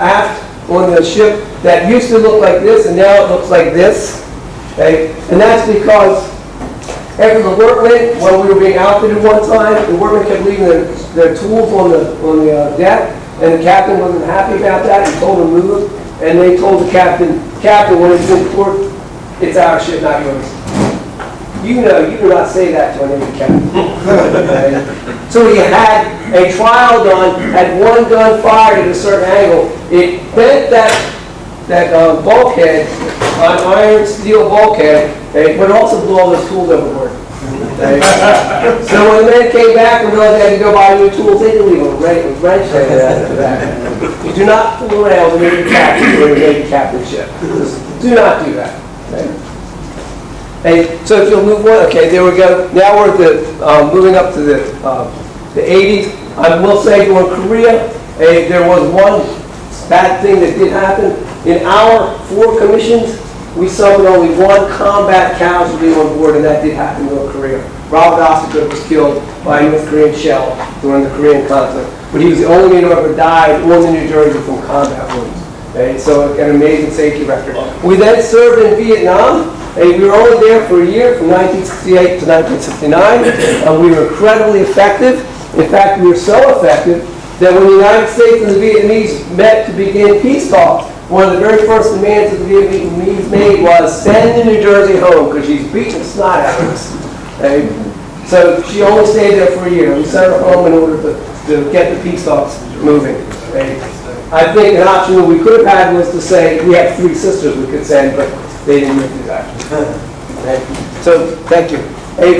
aft on the ship that used to look like this, and now it looks like this. And that's because after the workmen, when we were being outfitted one time, the workmen kept leaving their tools on the deck, and the captain wasn't happy about that. He told them to move, and they told the captain, when it's in port, it's our ship, not yours. You know, you do not say that to an Navy captain. So he had a trial done, had one gun fired at a certain angle. It bent that bulkhead, an iron steel bulkhead, but it also blew all those tools overboard. So when the men came back and realized they had to go buy new tools, they didn't leave a wrench there after that. You do not fool around with a Navy captain or a Navy captainship. Just do not do that. Okay? And so if you'll move on, okay, there we go. Now we're at the, moving up to the 80s. I will say during Korea, there was one bad thing that did happen. In our 4 commissions, we suffered only 1 combat casualty on board, and that did happen during Korea. Robert Osgood was killed by a North Korean shell during the Korean conflict, but he was the only man who ever died on the New Jersey from combat wounds. Okay, so an amazing safety record. We then served in Vietnam. We were only there for a year, from 1968 to 1969, and we were incredibly effective. In fact, we were so effective that when the United States and the Vietnamese met to begin peace talks, one of the very first demands that the Vietnamese made was send the New Jersey home because she's beating the snot out of us. Okay? So she only stayed there for a year. We sent her home in order to get the peace talks moving. Okay? I think an option that we could have had was to say we have 3 sisters we could send, but they didn't do that. Okay? So thank you.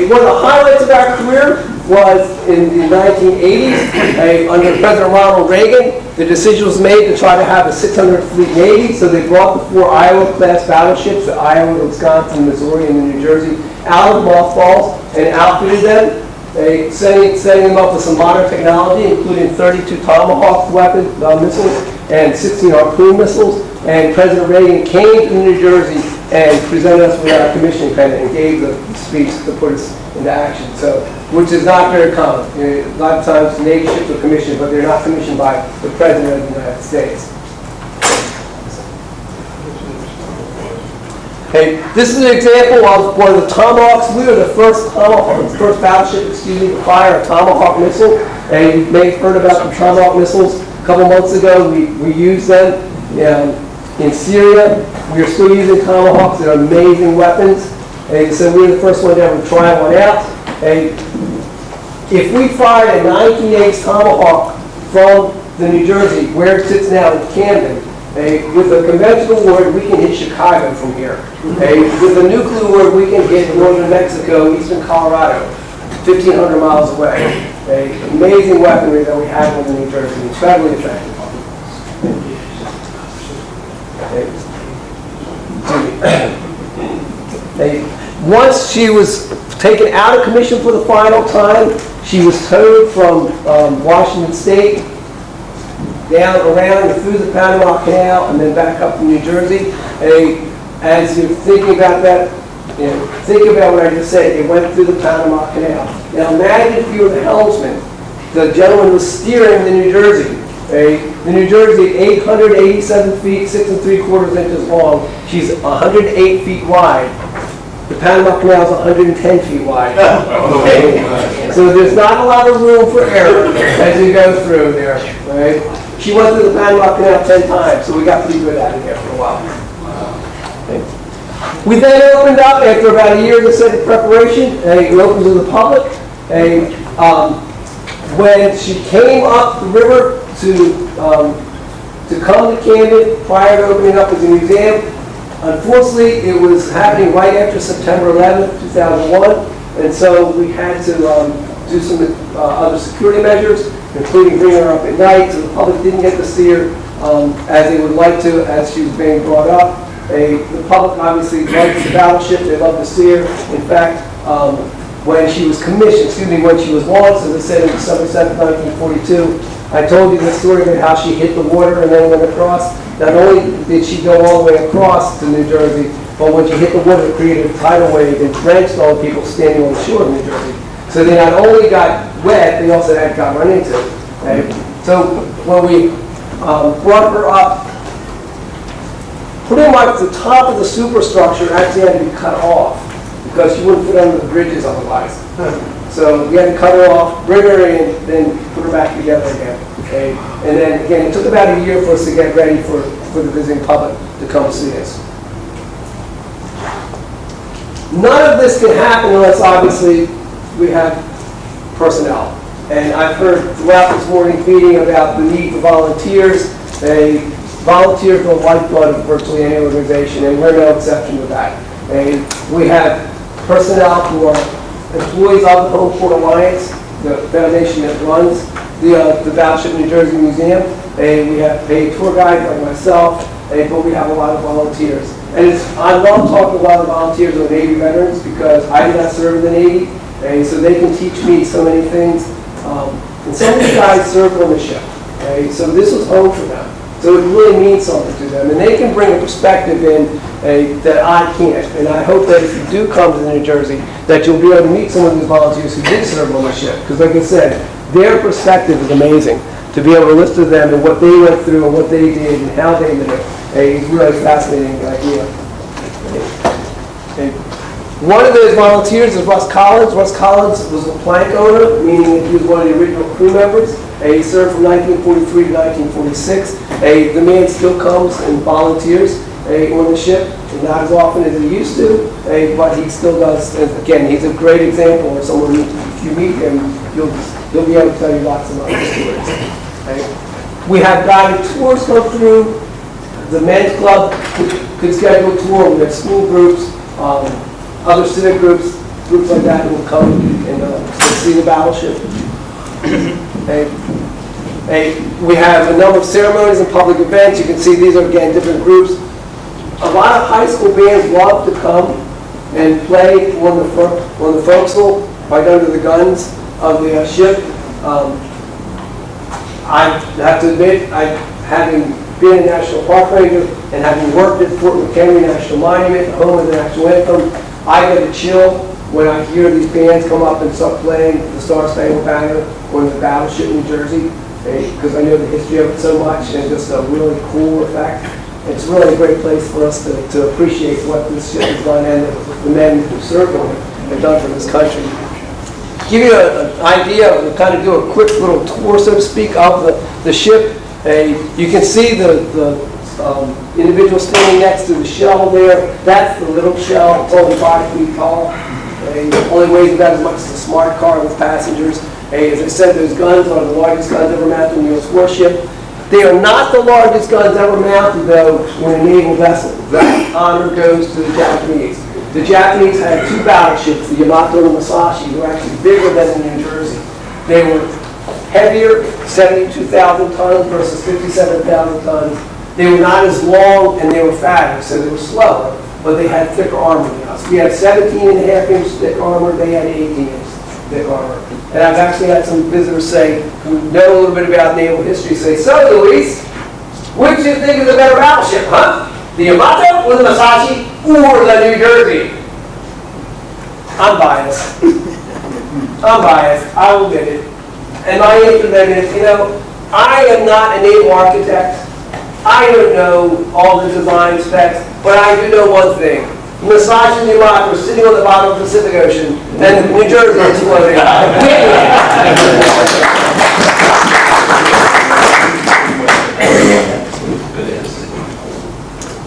One of the highlights of our career was in the 1980s, under President Ronald Reagan, the decision was made to try to have a 600 fleet Navy, so they brought the 4 Iowa-class battleships, the Iowa, Wisconsin, Missouri, and New Jersey, out of mothballs and outfitted them, setting them up with some modern technology, including 32 Tomahawk weapon missiles and 16 Harpoon missiles. And President Reagan came to New Jersey and presented us with our commissioning pendant and gave the speech to put us into action. So, which is not very common. A lot of times Navy ships are commissioned, but they're not commissioned by the President of the United States. Hey, this is an example of one of the Tomahawks. We were the first battleship, to fire a Tomahawk missile. And you may have heard about the Tomahawk missiles a couple months ago. We used them in Syria. We are still using Tomahawks. They're amazing weapons. And so we were the first one to ever try one out. And if we fired a 1980 Tomahawk from the New Jersey, where it sits now in Camden, with a conventional warhead, we can hit Chicago from here. With a nuclear warhead, we can hit northern Mexico, eastern Colorado, 1,500 miles away. Amazing weaponry that we have in New Jersey, incredibly effective. Once she was taken out of commission for the final time, she was towed from Washington State down around and through the Panama Canal and then back up to New Jersey. As you're thinking about that, think about what I just said. It went through the Panama Canal. Now imagine if you were the helmsman. The gentleman was steering the New Jersey. The New Jersey, 887 feet, 6 3/4 inches long. She's 108 feet wide. The Panama Canal is 110 feet wide. So there's not a lot of room for error as you go through there. Right? She went through the Panama Canal 10 times, so we got pretty good at it there for a while. We then opened up after about a year of set preparation. We opened to the public. When she came up the river to come to Camden prior to opening up as a museum, unfortunately, it was happening right after September 11th, 2001, and so we had to do some other security measures, including bringing her up at night, so the public didn't get to see her as they would like to as she was being brought up. The public obviously liked the battleship, they loved to see her. In fact, when she was commissioned, when she was launched, as I said, on December 7th, 1942, I told you the story about how she hit the water and then went across. Not only did she go all the way across to New Jersey, but when she hit the water, it created a tidal wave and drenched all the people standing on the shore of New Jersey. So they not only got wet, they also got run into. Okay? So when we brought her up, pretty much the top of the superstructure actually had to be cut off because she wouldn't fit under the bridges otherwise. So we had to cut her off, bring her in, then put her back together again. Okay? And then again, it took about a year for us to get ready for the visiting public to come see us. None of this can happen unless obviously we have personnel. And I've heard throughout this morning's meeting about the need for volunteers. Volunteers are the lifeblood of virtually any organization, and we're no exception to that. We have personnel who are employees of the Home Port Alliance, the foundation that runs the Battleship New Jersey Museum. We have paid tour guides like myself, but we have a lot of volunteers. And I love talking to a lot of volunteers or Navy veterans because I did not serve in the Navy, so they can teach me so many things. And some of these guys served on the ship, so this was home for them. So it really means something to them. And they can bring a perspective in that I can't. And I hope that if you do come to New Jersey, that you'll be able to meet some of these volunteers who did serve on the ship. Because like I said, their perspective is amazing. To be able to listen to them and what they went through and what they did and how they lived. It's really fascinating idea. One of those volunteers is Russ Collins. Russ Collins was a plank owner, meaning that he was one of the original crew members. He served from 1943 to 1946. The man still comes and volunteers on the ship, not as often as he used to, but he still does. And again, he's a great example of someone who, if you meet him, you'll be able to tell you lots and lots of stories. We have guided tours come through. The men's club could schedule a tour. We have school groups, other civic groups like that will come and see the battleship. We have a number of ceremonies and public events. You can see these are, again, different groups. A lot of high school bands love to come and play on the forecastle right under the guns of the ship. I have to admit, having been a National Park Ranger and having worked at Fort McHenry National Monument, home of the National Anthem, I get a chill when I hear these bands come up and start playing the Star Spangled Banner on the Battleship New Jersey, because I know the history of it so much, and it's just a really cool effect. It's really a great place for us to appreciate what this ship has done and the men who served on it have done for this country. Give you an idea, we'll kind of do a quick little tour, so to speak, of the ship. You can see the individual standing next to the shell there. That's the little shell. It's only 5 feet tall. Only weighs about as much as a smart car with passengers. As I said, those guns are the largest guns ever mounted on a U.S. warship. They are not the largest guns ever mounted, though, on a naval vessel. That honor goes to the Japanese. The Japanese had 2 battleships, the Yamato and the Musashi, who were actually bigger than the New Jersey. They were heavier, 72,000 tons versus 57,000 tons. They were not as long and they were fatter, so they were slower, but they had thicker armor than us. We had 17.5-inch thick armor, they had 18-inch thick armor. And I've actually had some visitors say, who know a little bit about naval history, say, "So Luis, which do you think is a better battleship, huh? The Yamato or the Musashi or the New Jersey?" I'm biased. I'm biased, I will admit it. And my answer to them is, I am not a naval architect. I don't know all the design specs, but I do know one thing. Musashi and Yamato are sitting on the bottom of the Pacific Ocean, and New Jersey is floating.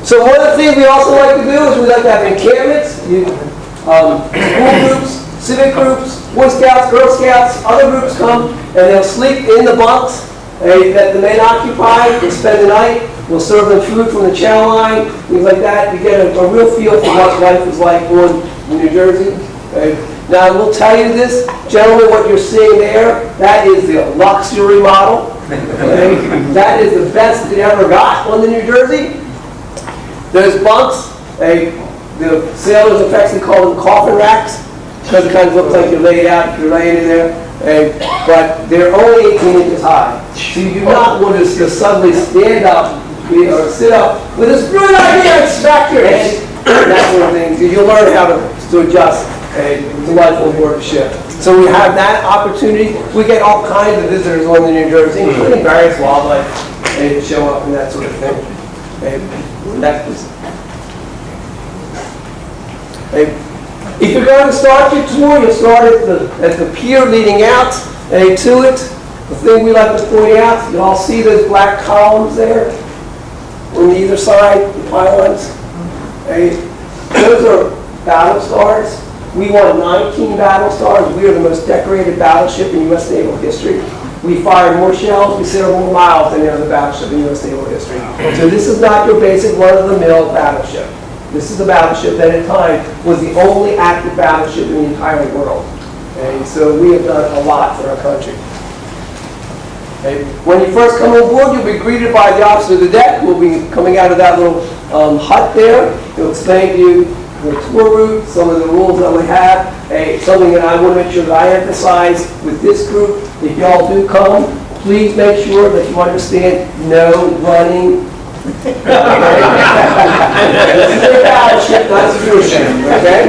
So one of the things we also like to do is we like to have encampments, school groups, civic groups, Boy Scouts, Girl Scouts, other groups come and they'll sleep in the bunks that the men occupy. They spend the night. We'll serve them food from the chow line, things like that. You get a real feel for what life is like on New Jersey. Now I will tell you this, gentlemen, what you're seeing there, that is the luxury model. That is the best they ever got on the New Jersey. Those bunks, the sailors affectionately call them coffin racks because it kind of looks like you're laid out, you're laying in there. But they're only 18 inches high. So you do not want to just suddenly stand up or sit up with this brilliant idea and smack your head, that sort of thing. So you'll learn how to adjust to life on board the ship. So we have that opportunity. We get all kinds of visitors on the New Jersey, including various wildlife, to show up and that sort of thing. Next, please. If you're going to start your tour, you'll start at the pier leading out to it. The thing we like to point out, you all see those black columns there on either side, the pylons. Those are battle stars. We won 19 battle stars. We are the most decorated battleship in U.S. naval history. We fired more shells, we sailed more miles than any other battleship in U.S. naval history. So this is not your basic run-of-the-mill battleship. This is a battleship that at the time was the only active battleship in the entire world. And so we have done a lot for our country. Okay. When you first come on board, you'll be greeted by the officer of the deck. We'll be coming out of that little hut there. He'll explain to you the tour route, some of the rules that we have. Something that I want to make sure that I emphasize with this group, if y'all do come, please make sure that you understand no running. This is a battleship, not a cruise ship, okay?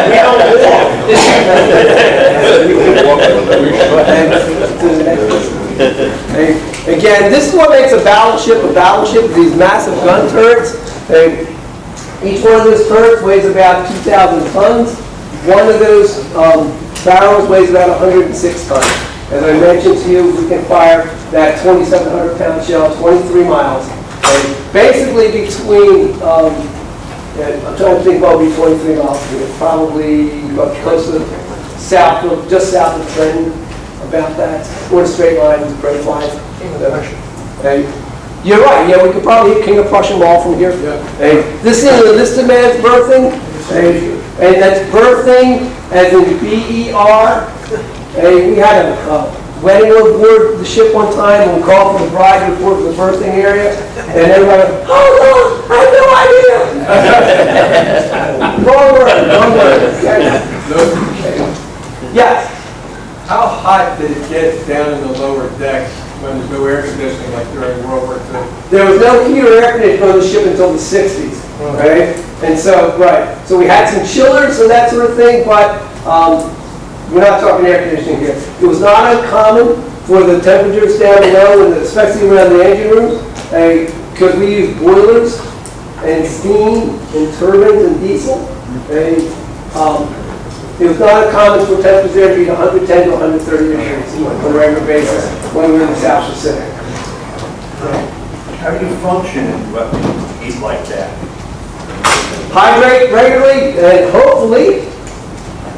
We don't do that. Again, this is what makes a battleship, these massive gun turrets. Each one of those turrets weighs about 2,000 tons. One of those barrels weighs about 106 tons. As I mentioned to you, we can fire that 2,700-pound shell 23 miles. Basically between, I'm trying to think what would be 23 miles from here, probably close to just south of Trenton, about that. Or a straight line with great lines. You're right, yeah, we could probably hit King of Prussia Mall from here. This is the enlisted man's berthing, and that's berthing as in B-E-R. We had a wedding on board the ship one time, and we called for the bride to report to the berthing area, and everybody went, oh no, I have no idea. Wrong word. Yes? How hot did it get down in the lower decks when there's no air conditioning like during World War II? There was no heat or air conditioning on the ship until the 60s, right? And so, right. So we had some chillers and that sort of thing, but we're not talking air conditioning here. It was not uncommon for the temperatures down below, and especially around the engine room, because we use boilers and steam and turbines and diesel. It was not uncommon for temperatures there to be 110 to 130 degrees on a regular basis when we were in the South Pacific. How do you function in heat like that? Hydrate regularly and hopefully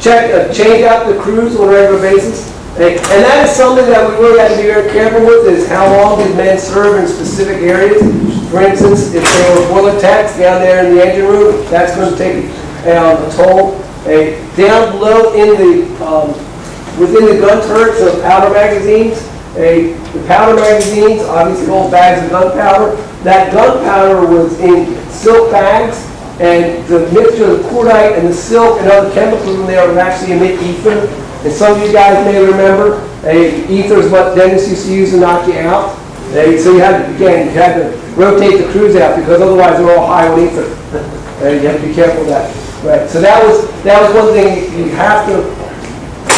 change out the crews on a regular basis. And that is something that we really have to be very careful with, is how long these men serve in specific areas. For instance, if they were boiler techs down there in the engine room, that's going to take a toll. Down below within the gun turrets of powder magazines, the powder magazines obviously hold bags of gunpowder. That gunpowder was in silk bags, and the mixture of the cordite and the silk and other chemicals in there would actually emit ether. And some of you guys may remember, ether is what dentists used to use to knock you out. So you had to rotate the crews out, because otherwise they're all high on ether. You have to be careful of that. Right. So that was one thing. You have to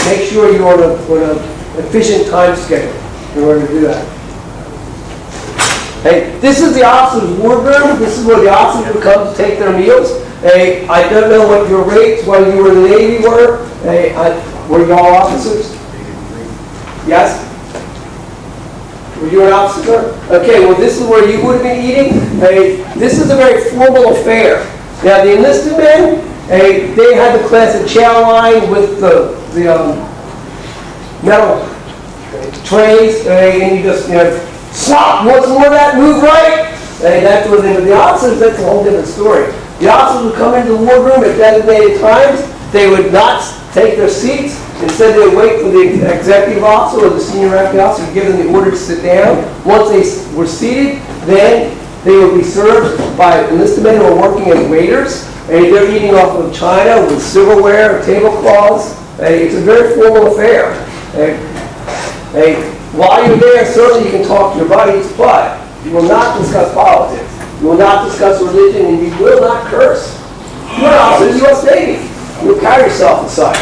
make sure you're on an efficient time schedule in order to do that. This is the officer's wardroom. This is where the officers would come to take their meals. I don't know what your rates, whether you were in the Navy were. Were you all officers? Yes? Were you an officer? Okay, well this is where you would have been eating. This is a very formal affair. Now the enlisted men, they had the classic chow line with the metal trays, and you just slop once more that, move right. That's what they. But the officers, that's a whole different story. The officers would come into the wardroom at designated times. They would not take their seats. Instead, they would wait for the executive officer or the senior acting officer to give them the order to sit down. Once they were seated, then they would be served by enlisted men who are working as waiters. They're eating off of china with silverware, tablecloths. It's a very formal affair. While you're there, certainly you can talk to your buddies, but you will not discuss politics. You will not discuss religion, and you will not curse. You're an officer of the U.S. Navy. You'll carry yourself inside.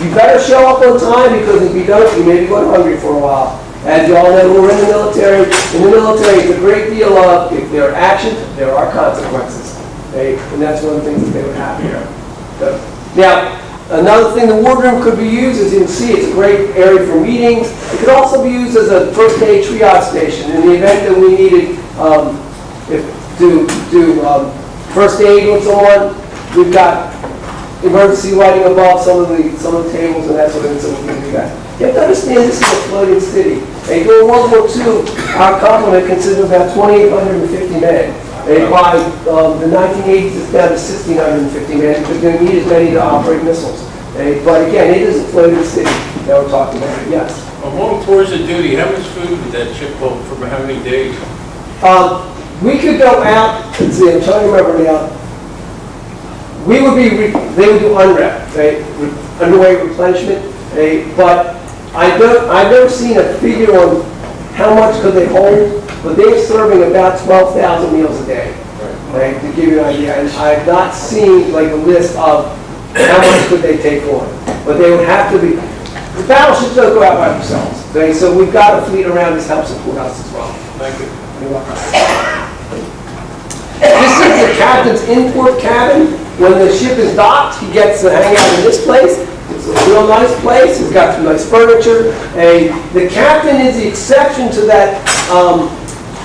You better show up on time, because if you don't, you may be going hungry for a while. As you all know, we're in the military. In the military, it's a great deal of, if there are actions, there are consequences. And that's one of the things that they would have here. Now, another thing the wardroom could be used, as you can see, it's a great area for meetings. It could also be used as a first aid triage station in the event that we needed to do first aid and so on. We've got emergency lighting above some of the tables and that sort of thing, so we can do that. You have to understand this is a floating city. During World War II, our complement consisted of about 2,850 men. By the 1980s, it's down to 1,650 men, because they need as many to operate missiles. But again, it is a floating city that we're talking about, yes. Among tours of duty, how much food would that ship hold for how many days? We could go out, let's see, I'm trying to remember now. They would do unwrap, underway replenishment, but I've never seen a figure on how much could they hold, but they're serving about 12,000 meals a day, right, to give you an idea. And I've not seen like a list of how much could they take on, but they would have to be. The battleships don't go out by themselves, okay? So we've got a fleet around this helps support us as well. Thank you. You're welcome. This is the captain's import cabin. When the ship is docked, he gets to hang out in this place. It's a real nice place. It's got some nice furniture. The captain is the exception to that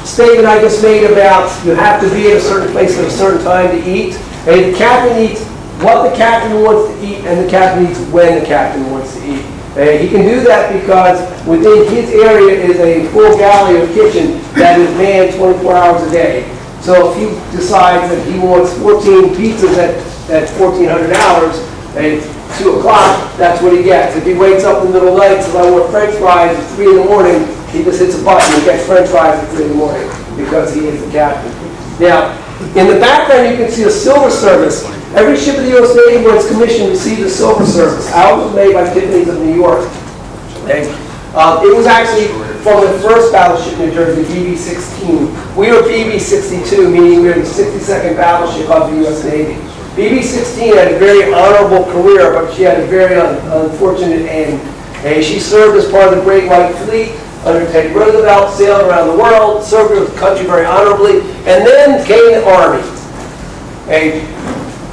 statement I just made about you have to be at a certain place at a certain time to eat. The captain eats what the captain wants to eat, and the captain eats when the captain wants to eat. He can do that because within his area is a full galley or kitchen that is manned 24 hours a day. So if he decides that he wants 14 pizzas at 1,400 hours, at 2 o'clock, that's what he gets. If he wakes up in the middle of the night and says, I want French fries at 3 in the morning, he just hits a button and gets French fries at 3 in the morning because he is the captain. Now, in the background, you can see a silver service. Every ship of the U.S. Navy, when it's commissioned, receives a silver service. Ours was made by Tiffany's of New York. It was actually from the first Battleship New Jersey, BB-16. We were BB-62, meaning we were the 62nd battleship of the U.S. Navy. BB-16 had a very honorable career, but she had a very unfortunate end. She served as part of the Great White Fleet under Teddy Roosevelt, sailed around the world, served the country very honorably, and then came the Army.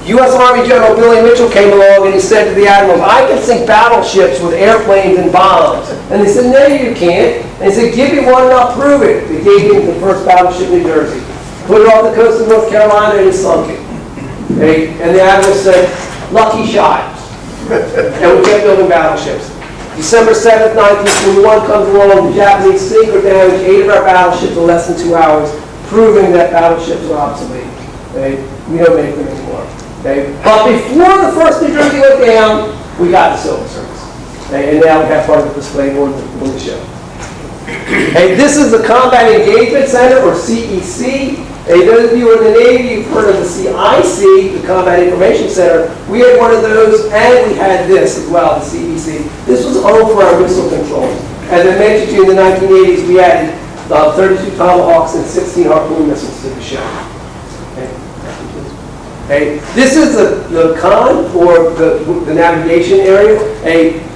U.S. Army General Billy Mitchell came along and he said to the admirals, I can sink battleships with airplanes and bombs. And they said, no, you can't. And he said, give me one and I'll prove it. They gave him the first Battleship New Jersey. Put it off the coast of North Carolina and he sunk it. And the admiral said, lucky shot. And we kept building battleships. December 7th, 1941 comes along, the Japanese sink or damage 8 of our battleships in less than 2 hours, proving that battleships are obsolete. We don't make them anymore. But before the first New Jersey went down, we got the silver service. And now we have part of the display on the show. This is the Combat Engagement Center, or CEC. Those of you in the Navy, you've heard of the CIC, the Combat Information Center. We had one of those, and we had this as well, the CEC. This was home for our missile controls. As I mentioned to you, in the 1980s, we added 32 Tomahawks and 16 Harpoon missiles to the ship. This is the con, or the navigation area.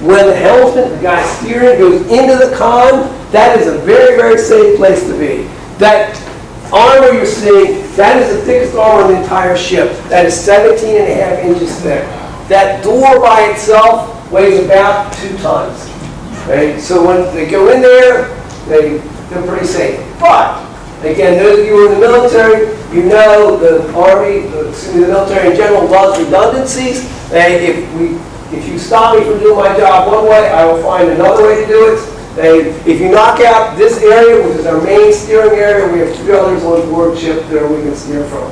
When the helmsman, the guy steering, goes into the con, that is a very, very safe place to be. That armor you're seeing, that is the thickest armor on the entire ship. That is 17.5 inches thick. That door by itself weighs about 2 tons. So when they go in there, they're pretty safe. But again, those of you who are in the military, you know the Army, the military in general loves redundancies. If you stop me from doing my job one way, I will find another way to do it. If you knock out this area, which is our main steering area, we have 3 others on board ship there we can steer from.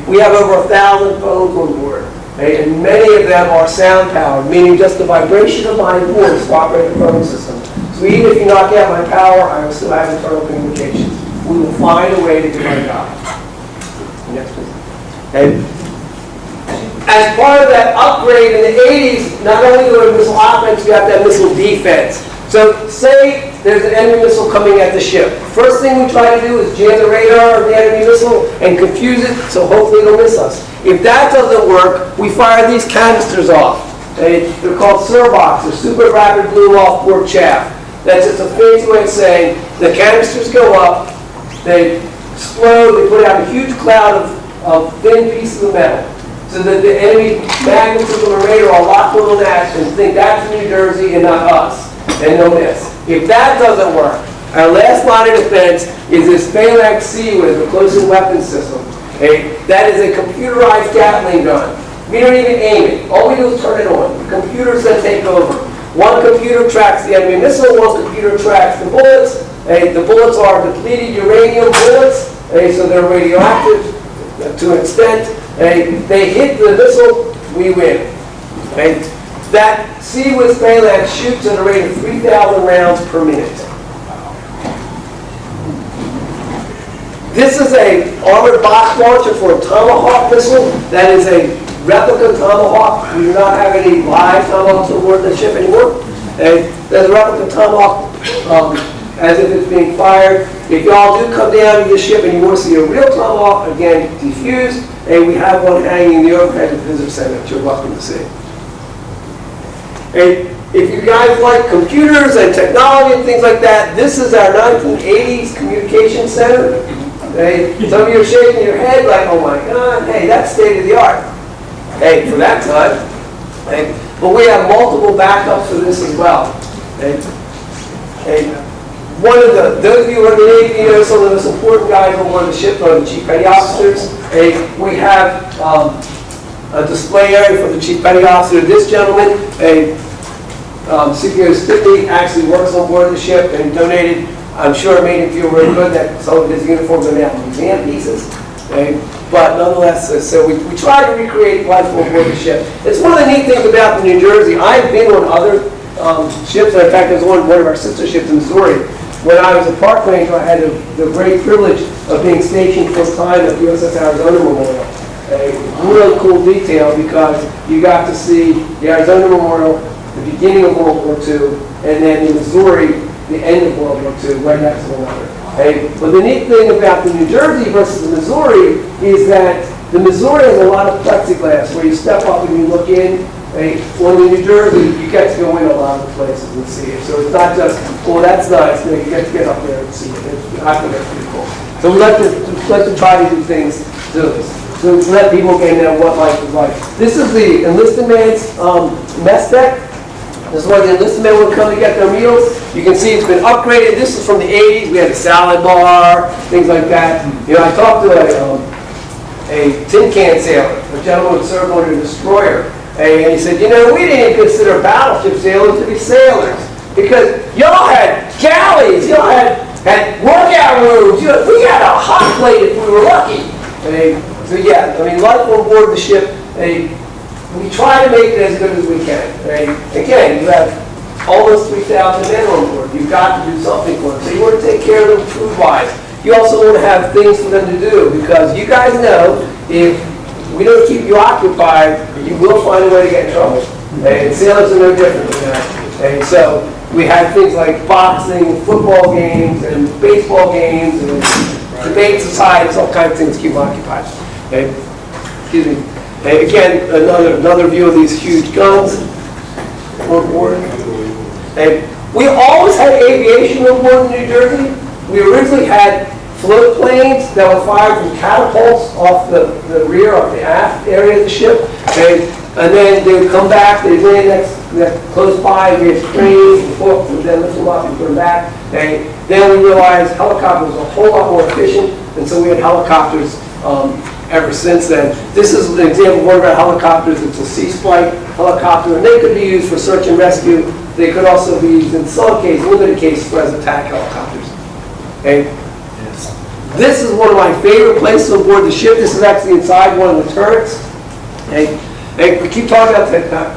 We have over 1,000 phones on board. And many of them are sound powered, meaning just the vibration of my voice will operate the phone system. So even if you knock out my power, I will still have internal communications. We will find a way to do my job. Next, please. As part of that upgrade in the 80s, not only do we have missile offense, we have to have missile defense. So say there's an enemy missile coming at the ship. First thing we try to do is jam the radar of the enemy missile and confuse it, so hopefully it'll miss us. If that doesn't work, we fire these canisters off. They're called Surbox, or super rapid bloom off-board chaff. That's just a fancy way of saying the canisters go up, they explode, they put out a huge cloud of thin pieces of metal, so that the enemy magnets of the radar are locked on that and think that's New Jersey and not us, and they'll miss. If that doesn't work, our last line of defense is this Phalanx C with a close-in weapon system. That is a computerized Gatling gun. We don't even aim it. All we do is turn it on. The computers then take over. One computer tracks the enemy missile, one computer tracks the bullets. The bullets are depleted uranium bullets, so they're radioactive to an extent. They hit the missile, we win. That Seawoods Bayland shoots at a rate of 3,000 rounds per minute. This is a armored box launcher for a Tomahawk missile. That is a replica Tomahawk. We do not have any live Tomahawks on board the ship anymore. There's a replica Tomahawk as if it's being fired. If y'all do come down to the ship and you want to see a real Tomahawk, again, defused, and we have one hanging in the overhead of the visitor center that you're welcome to see. And if you guys like computers and technology and things like that, this is our 1980s communication center. Some of you are shaking your head like, oh my God, hey, that's state of the art. Hey, for that time. Hey, but we have multiple backups for this as well. One of those of you who are in the Navy, you know some of the most important guys on board the ship are the chief petty officers. We have a display area for the chief petty officer. This gentleman, CPO Stickney, actually works on board the ship and donated. I'm sure it made him feel really good that some of his uniforms are now museum pieces. But nonetheless, so we try to recreate life on board the ship. It's one of the neat things about the New Jersey. I've been on other ships. In fact, there's one of our sister ships in Missouri. When I was a park ranger, I had the great privilege of being stationed for a time at USS Arizona Memorial. A really cool detail because you got to see the Arizona Memorial, the beginning of World War II, and then in Missouri, the end of World War II, right next to one another. But the neat thing about the New Jersey versus the Missouri is that the Missouri has a lot of plexiglass where you step up and you look in. When in New Jersey, you get to go in a lot of the places and see it. So it's not just, oh, that's nice. No, you get to get up there and see it. I think that's pretty cool. So we like to try to do things to let people get in what life is like. This is the enlisted man's mess deck. This is where the enlisted men would come to get their meals. You can see it's been upgraded. This is from the 80s. We had a salad bar, things like that. You know, I talked to a tin can sailor, a gentleman who served on a destroyer. And he said, you know, we didn't consider battleship sailors to be sailors because y'all had galleys, y'all had workout rooms. We had a hot plate if we were lucky. So yeah, I mean, life on board the ship, we try to make it as good as we can. Again, you have almost 3,000 men on board. You've got to do something for them. So you want to take care of them food-wise. You also want to have things for them to do because you guys know if we don't keep you occupied, you will find a way to get in trouble. And sailors are no different than that. And so we have things like boxing, football games, and baseball games, and debate societies, all kinds of things keep them occupied. Excuse me. And again, another view of these huge guns on board. And we always had aviation on board in New Jersey. We originally had float planes that were fired from catapults off the rear, off the aft area of the ship. And then they would come back, they'd land next close by, we had cranes, and then lift them up and put them back. And then we realized helicopters were a whole lot more efficient, and so we had helicopters ever since then. This is an example of one of our helicopters. It's a Sea-Spike helicopter, and they could be used for search and rescue. They could also be used in some cases, limited cases, as attack helicopters. This is one of my favorite places on board the ship. This is actually inside one of the turrets. We keep talking about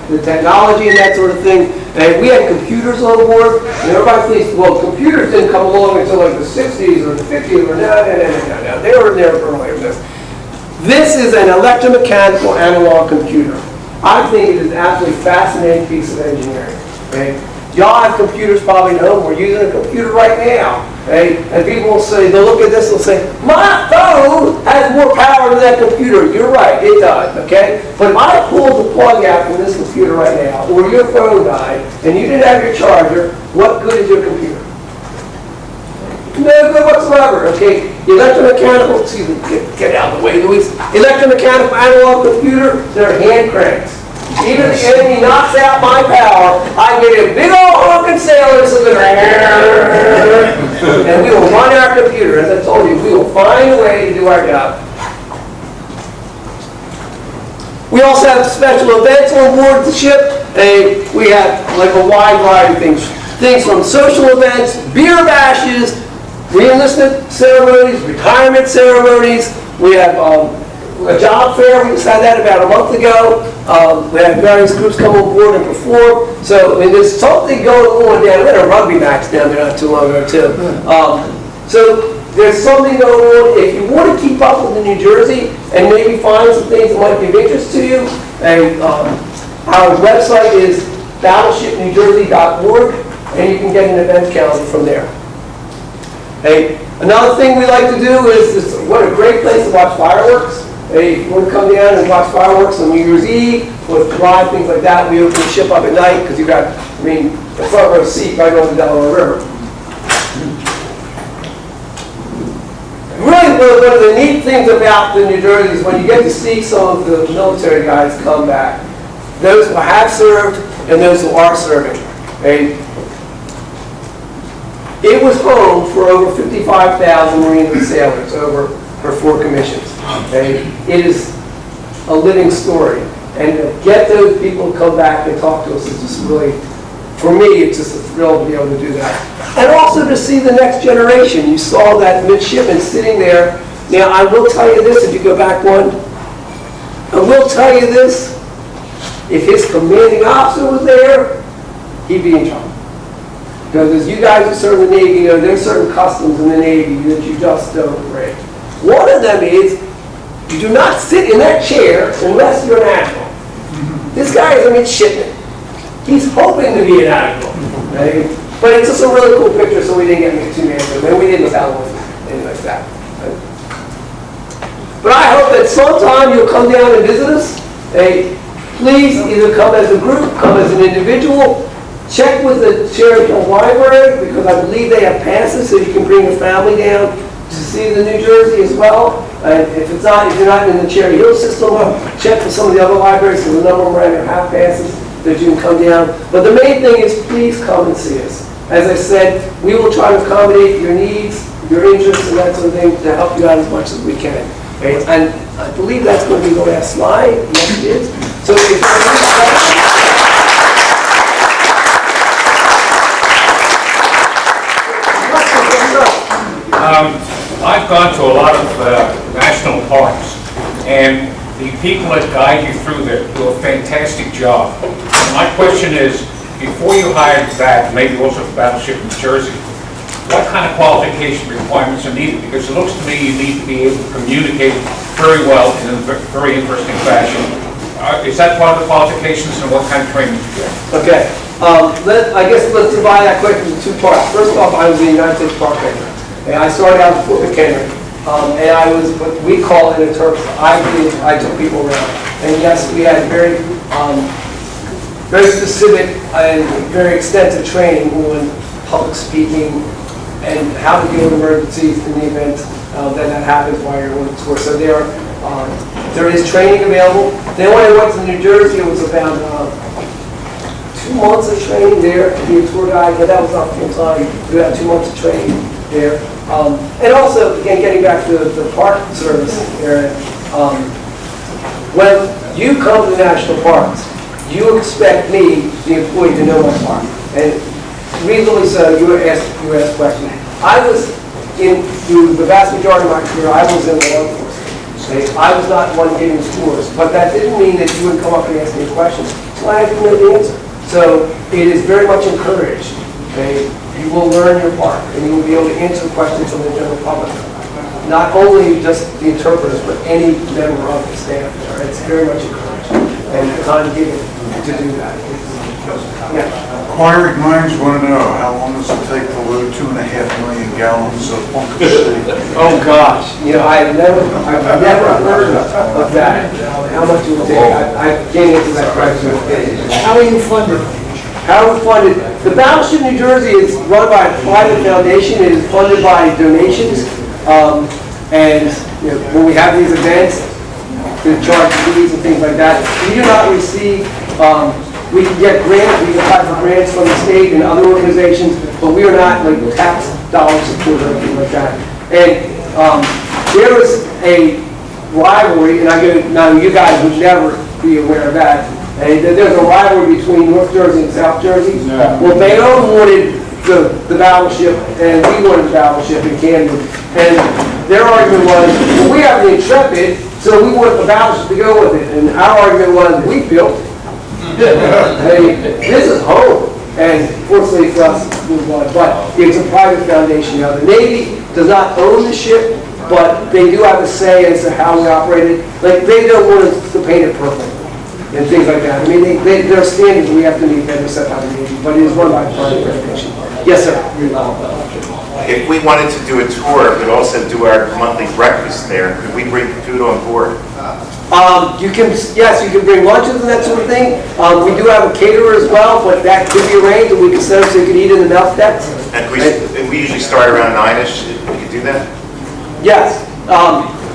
the technology and that sort of thing. And we had computers on board. And everybody thinks, well, computers didn't come along until like the 60s or the 50s. Or no. They were there earlier than this. This is an electromechanical analog computer. I think it is an absolutely fascinating piece of engineering. Y'all have computers probably at home. We're using a computer right now. And people will say, they'll look at this and say, my phone has more power than that computer. You're right, it does, okay? But if I pulled the plug out from this computer right now, or your phone died, and you didn't have your charger, what good is your computer? No good whatsoever, okay? Electromechanical, excuse me, get out of the way, Luis. Electromechanical analog computer, they're hand cranks. Even if the enemy knocks out my power, I get a big old honking sailor and we will run our computer. As I told you, we will find a way to do our job. We also have special events on board the ship. We have like a wide variety of things. Things from social events, beer bashes, re-enlistment ceremonies, retirement ceremonies. We have a job fair, we just had that about a month ago. We had various groups come on board and perform. So, I mean, there's something going on down there. We had a rugby match down there not too long ago, too. So, there's something going on. If you want to keep up with the New Jersey and maybe find some things that might be of interest to you, and our website is battleshipnewjersey.org, and you can get an event calendar from there. Hey, another thing we like to do is, what a great place to watch fireworks. Hey, if you want to come down and watch fireworks on New Year's Eve, 4th of July, things like that, we open the ship up at night because you got, I mean, the front row seat right on the Delaware River. Really, one of the neat things about the New Jersey is when you get to see some of the military guys come back, those who have served and those who are serving. Hey, it was home for over 55,000 Marines and sailors over her 4 commissions. Okay? It is a living story. And to get those people to come back and talk to us is just really, for me, it's just a thrill to be able to do that. And also to see the next generation. You saw that midshipman sitting there. Now, I will tell you this, if you go back one, I will tell you this, if his commanding officer was there, he'd be in trouble. Because as you guys who serve in the Navy, you know, there's certain customs in the Navy that you just don't break. One of them is, you do not sit in that chair unless you're an admiral. This guy is a midshipman. He's hoping to be an admiral. Right? But it's just a really cool picture, so we didn't get me too many of them. And we didn't sell one, anything like that. Right? But I hope that sometime you'll come down and visit us. Hey, please either come as a group, come as an individual. Check with the Cherry Hill Library, because I believe they have passes, so you can bring your family down to see the New Jersey as well. And if you're not in the Cherry Hill system, check with some of the other libraries, because a number of them right here have passes that you can come down. But the main thing is, please come and see us. As I said, we will try to accommodate your needs, your interests, and that sort of thing to help you out as much as we can. Okay? And I believe that's going to be the last slide. Yes, it is. So if I've gone to a lot of national parks, and the people that guide you through there do a fantastic job. My question is, before you hired that, maybe also for Battleship New Jersey, what kind of qualification requirements are needed? Because it looks to me you need to be able to communicate very well in a very interesting fashion. Is that part of the qualifications, and what kind of training do you get? Okay. I guess let's divide that question into 2 parts. First off, I was a United States Park Ranger. And I started out at Fort McHenry. And I was what we call an interpreter. I took people around. And yes, we had very specific and very extensive training on public speaking and how to deal with emergencies in the event that happens while you're on the tour. So there is training available. Then when I went to New Jersey, it was about 2 months of training there to be a tour guide, but that was not full time. We had 2 months of training there. And also, again, getting back to the park service area, when you come to national parks, you expect me, the employee, to know my park. And reasonably so, you asked questions. I was, through the vast majority of my career, I was in the law enforcement. Okay? I was not one giving tours, but that didn't mean that you wouldn't come up and ask me questions. So I didn't know the answer. So it is very much encouraged. Okay? You will learn your part, and you will be able to answer questions from the general public. Not only just the interpreters, but any member of the staff there. It's very much encouraged, and time given to do that. Yeah. Inquiring minds want to know, how long does it take to load 2.5 million gallons of bunker steak? Oh gosh, I've never heard of that. How much it would take? I can't answer that question. How are you funded? How are we funded? The Battleship New Jersey is run by a private foundation. It is funded by donations. And when we have these events, we charge fees and things like that. We do not receive, we can get grants, we can apply for grants from the state and other organizations, but we are not like tax dollar support or anything like that. And there is a rivalry, and now you guys would never be aware of that. And there's a rivalry between North Jersey and South Jersey. Yeah. Well, Bayonne wanted the battleship, and we wanted the battleship in Camden. And their argument was, well, we have the Intrepid, So we want the Battleship to go with it, and our argument was, we built it. Hey, this is home, and fortunately for us, but it's a private foundation now. The Navy does not own the ship, but they do have a say as to how we operate it. Like, they don't want us to paint it purple and things like that. I mean, there are standards we have to meet that are set by the Navy, but it is run by a private foundation. Yes, sir. If we wanted to do a tour, but also do our monthly breakfast there, could we bring food on board? Yes, you can bring lunches and that sort of thing. We do have a caterer as well, but that could be arranged, and we can set up so you can eat in the mouth decks. And we usually start around 9-ish, we could do that? Yes.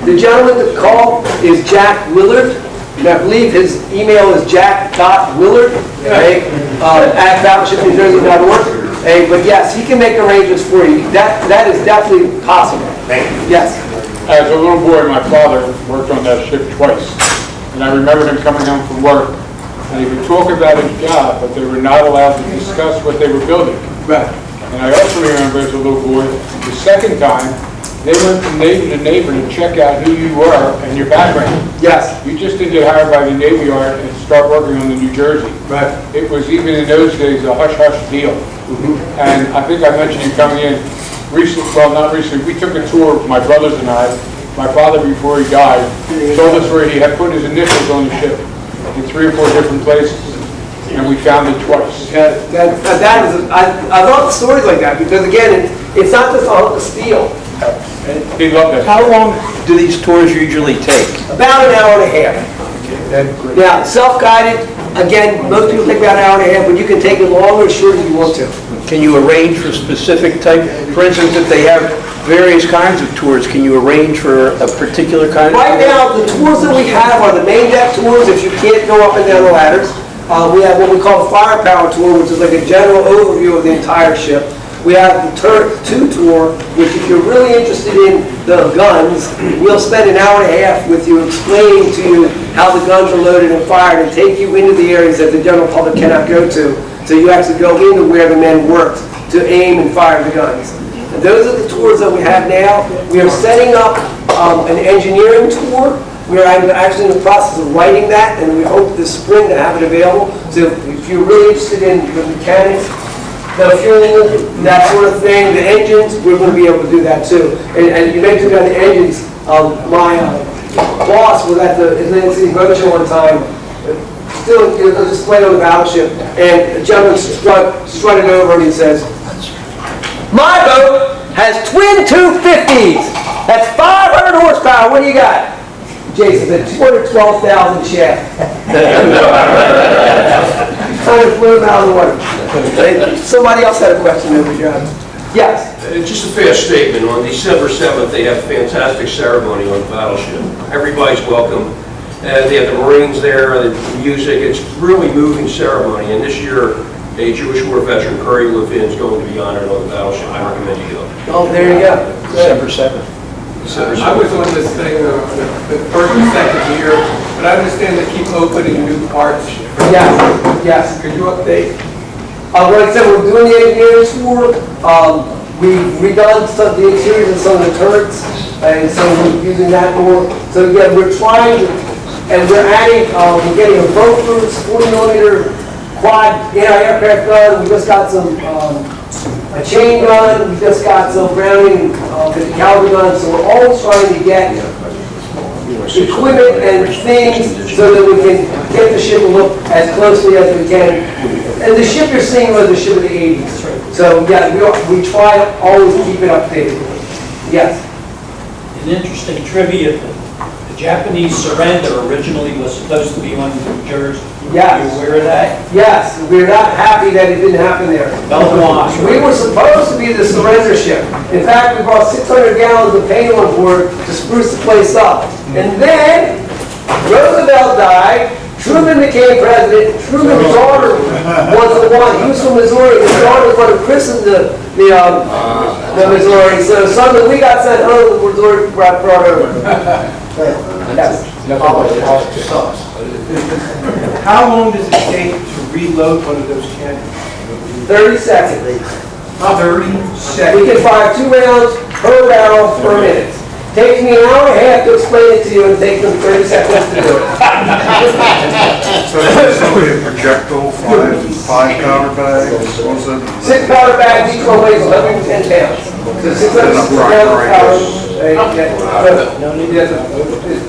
The gentleman that called is Jack Willard, and I believe his email is jack.willard at battleshipnewjersey.org. But yes, he can make arrangements for you. That is definitely possible. Thank you. Yes. As a little boy, my father worked on that ship twice, and I remember him coming home from work, and he would talk about his job, but they were not allowed to discuss what they were building. Right. And I also remember as a little boy, the second time, they went from neighbor to neighbor to check out who you were and your background. Yes. You just didn't get hired by the Navy Yard and start working on the New Jersey. Right. It was, even in those days, a hush-hush deal. And I think I mentioned you coming in recently, well, not recently, we took a tour, my brothers and I. My father, before he died, told us where he had put his initials on the ship in 3 or 4 different places, and we found it twice. I love stories like that, because again, it's not just a hunk of steel. He loved it. How long do these tours usually take? About an hour and a half. Yeah, self-guided, again, most people take about an hour and a half, but you can take it longer or shorter if you want to. Can you arrange for specific type? For instance, if they have various kinds of tours, can you arrange for a particular kind of tour? Right now, the tours that we have are the main deck tours, if you can't go up and down the ladders. We have what we call the firepower tour, which is like a general overview of the entire ship. We have the Turret 2 tour, which if you're really interested in the guns, we'll spend an hour and a half with you explaining to you how the guns are loaded and fired and take you into the areas that the general public cannot go to. So you actually go into where the men worked to aim and fire the guns. And those are the tours that we have now. We are setting up an engineering tour. We are actually in the process of writing that, and we hope this spring to have it available. So if you're really interested in the mechanics, the fuel, that sort of thing, the engines, we're going to be able to do that too. And you mentioned about the engines. My boss was at the Atlantic City Boat Show one time, still displayed on the battleship, and a gentleman strutted over and he says, "My boat has twin 250s. That's 500 horsepower. What do you got?" Jason said, 212,000 shaft. Kind of flew him out of the water. Somebody else had a question over here. Yes? Just a fast statement. On December 7th, they have a fantastic ceremony on the battleship. Everybody's welcome. And they have the Marines there, the music. It's really moving ceremony. And this year, a Jewish war veteran, Curry Levin, is going to be honored on the battleship. I recommend you go. Oh, there you go. December 7th. I was on this thing the first and second year, but I understand they keep opening new parts. Yes, yes. Could you update? Like I said, we're doing the engineering tour. We've redone some of the interiors and some of the turrets, and so we're using that more. So yeah, we're trying, and we're adding, we're getting a boat cruise, 40mm quad anti-aircraft gun. We just got some a chain gun. We just got some Browning 50 caliber guns. So we're always trying to get equipment and things so that we can get the ship to look as closely as we can. And the ship you're seeing was the ship of the 80s. So yeah, we try to always keep it updated. Yes? An interesting trivia, the Japanese surrender originally was supposed to be on New Jersey. Yes. Are you aware of that? Yes, we're not happy that it didn't happen there. We were supposed to be the surrender ship. In fact, we brought 600 gallons of paint on board to spruce the place up. And then Roosevelt died, Truman became president, Truman's daughter was the one, he was from Missouri, his daughter was going to christen the Missouri, so suddenly we got sent home and Missouri brought over. Yes. How long does it take to reload one of those cannons? 30 seconds. 30 seconds. We can fire 2 rounds per barrel per minute. Takes me an hour and a half to explain it to you, and it takes them 30 seconds to do it. So this will be a projectile, five powder bags, what was it? 6 powder bags, each one weighs 110 pounds. So 600 pounds of powder.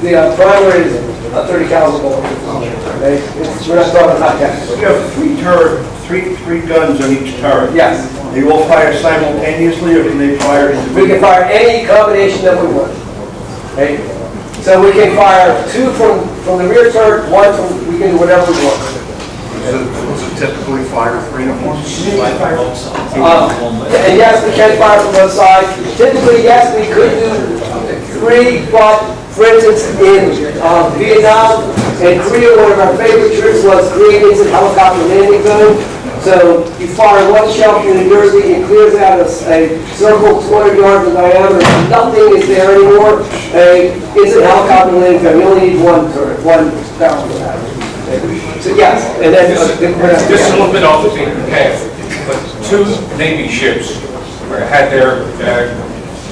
The primer is 30 caliber bullet. We're not talking hot gas. You have three guns on each turret. Yes. They all fire simultaneously, or can they fire individually? We can fire any combination that we want. Okay? So we can fire 2 from the rear turret, 1 from, we can do whatever we want. Was it typically fire 3 at once? And yes, we can fire from both sides. Typically, yes, we could do 3, but for instance, in Vietnam and Korea, one of our favorite tricks was creating a helicopter landing zone. So you fire one shell from New Jersey, it clears out a circle 200 yards in diameter, nothing is there anymore. It's a helicopter landing zone. You only need one turret, one barrel for that. So yes, and then This is a little bit off the beaten path, but 2 Navy ships had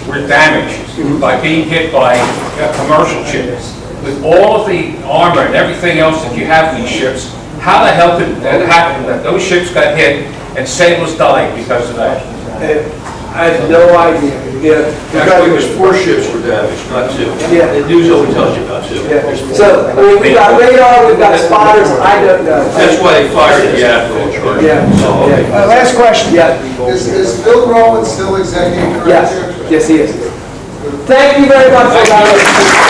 were damaged by being hit by a commercial ship. With all of the armor and everything else that you have in these ships, how the hell did that happen, that those ships got hit and sailors died because of that? I have no idea. Yeah. Actually, it was 4 ships were damaged, not 2. Yeah. The news only tells you about 2. Yeah. So, I mean, we've got radar, we've got spotters, I don't know. That's why they fired the admiral charge. Yeah. Oh, okay. Last question. Yeah. Is Bill Rowland still executive director? Yes, he is. Thank you very much for allowing us.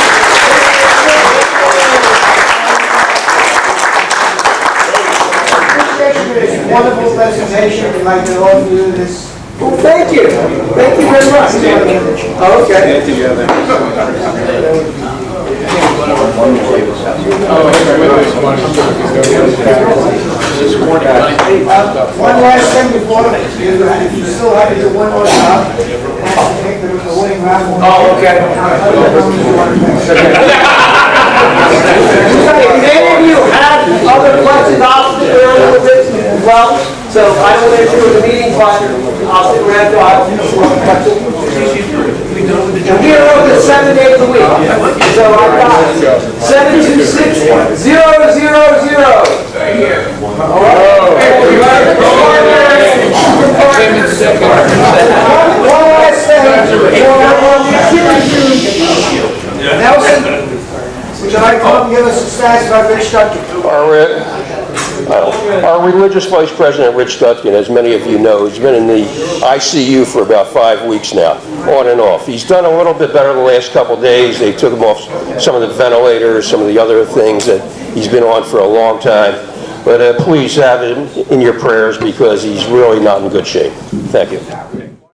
Wonderful presentation. We'd like to all do this. Well, thank you. Thank you very much. Oh, okay. One last thing before, if you still have to do one more job, take the winning raffle. Oh, okay. If any of you have other questions, I'll stick around a little bit as well. So I don't want to enter the meeting, but I'll stick around till I have some questions. And we are open 7 days a week. So I've got 726-000. Right here. All right. One last thing. Nelson, would you like to come give us a stats about Rich Duncan? Our religious vice president, Rich Dutkin, as many of you know, he's been in the ICU for about 5 weeks now, on and off. He's done a little bit better the last couple of days. They took him off some of the ventilators, some of the other things that he's been on for a long time. But please have him in your prayers because he's really not in good shape. Thank you.